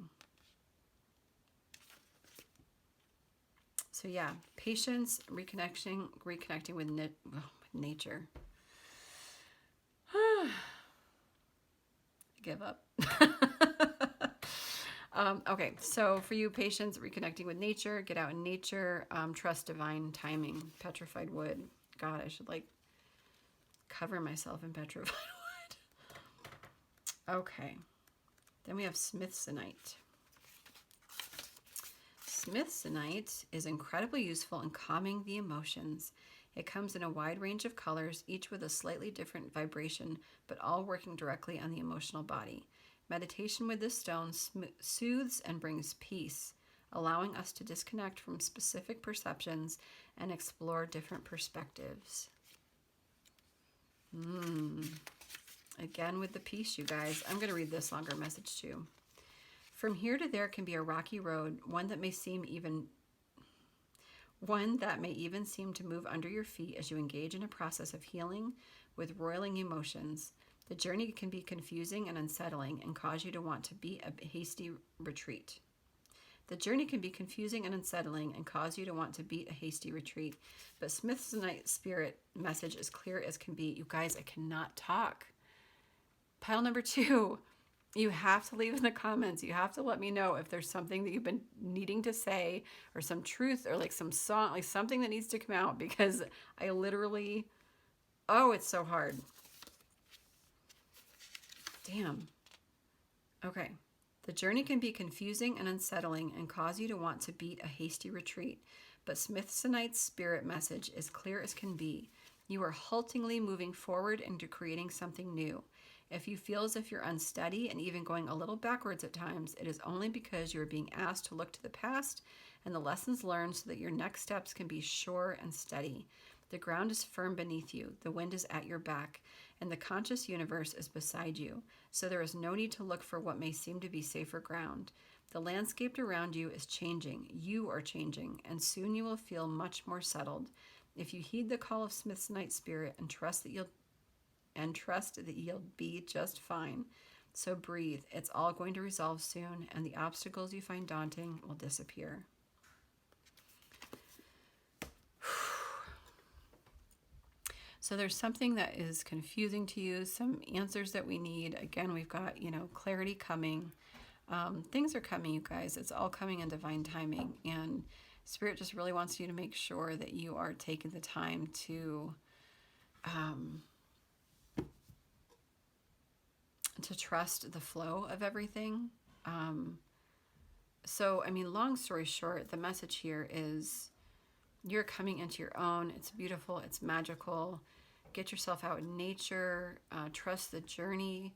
So yeah, patience, reconnecting with nature. Give up. Okay, so for you, patience, reconnecting with nature, get out in nature, trust divine timing, petrified wood. God, I should like cover myself in petrified wood. Okay, then we have smithsonite. Smithsonite is incredibly useful in calming the emotions. It comes in a wide range of colors, each with a slightly different vibration, but all working directly on the emotional body. Meditation with this stone soothes and brings peace, allowing us to disconnect from specific perceptions and explore different perspectives. Again with the peace, you guys. I'm going to read this longer message too. From here to there can be a rocky road, one that may even seem to move under your feet as you engage in a process of healing with roiling emotions. The journey can be confusing and unsettling and cause you to want to beat a hasty retreat. But Smithsonite spirit message is clear as can be. You guys, I cannot talk. Pile number 2. You have to leave in the comments. You have to let me know if there's something that you've been needing to say, or some truth, or like some song, like something that needs to come out, because I literally, it's so hard. Damn. Okay. The journey can be confusing and unsettling and cause you to want to beat a hasty retreat. But Smithsonite's spirit message is clear as can be. You are haltingly moving forward into creating something new. If you feel as if you're unsteady and even going a little backwards at times, it is only because you are being asked to look to the past and the lessons learned so that your next steps can be sure and steady. The ground is firm beneath you, the wind is at your back, and the conscious universe is beside you, so there is no need to look for what may seem to be safer ground. The landscape around you is changing, you are changing, and soon you will feel much more settled. If you heed the call of Smithsonite spirit and trust that you'll be just fine. So breathe. It's all going to resolve soon, and the obstacles you find daunting will disappear. So there's something that is confusing to you, some answers that we need. Again, we've got, clarity coming. Things are coming, you guys. It's all coming in divine timing. And Spirit just really wants you to make sure that you are taking the time to trust the flow of everything. Long story short, the message here is you're coming into your own. It's beautiful. It's magical. Get yourself out in nature. Trust the journey.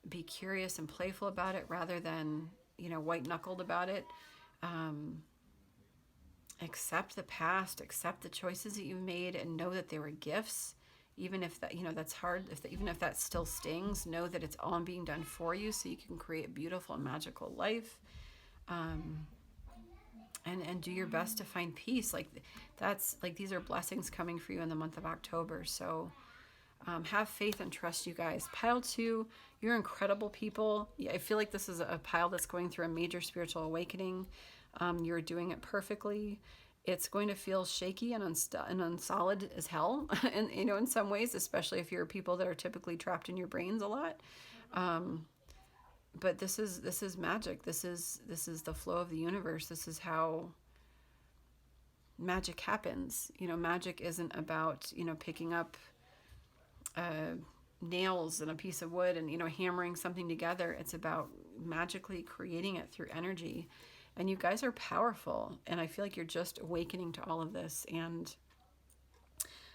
Be curious and playful about it rather than, white-knuckled about it. Accept the past. Accept the choices that you've made and know that they were gifts. Even if that, that's hard, even if that still stings, know that it's all being done for you so you can create a beautiful and magical life. And do your best to find peace. These are blessings coming for you in the month of October. So have faith and trust, you guys. Pile 2, you're incredible people. I feel like this is a pile that's going through a major spiritual awakening. You're doing it perfectly. It's going to feel shaky and unsolid as hell, and in some ways, especially if you're people that are typically trapped in your brains a lot. But this is magic. This is the flow of the universe. This is how magic happens. Magic isn't about picking up nails and a piece of wood and hammering something together. It's about magically creating it through energy. And you guys are powerful, and I feel like you're just awakening to all of this, and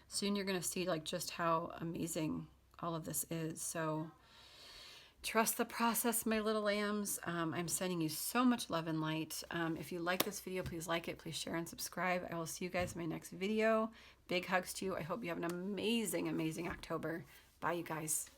soon you're going to see just how amazing all of this is. So Trust the process, my little lambs. I'm sending you so much love and light. If you like this video, please like it, please share and subscribe. I will see you guys in my next video. Big hugs to you. I hope you have an amazing, amazing October. Bye, you guys.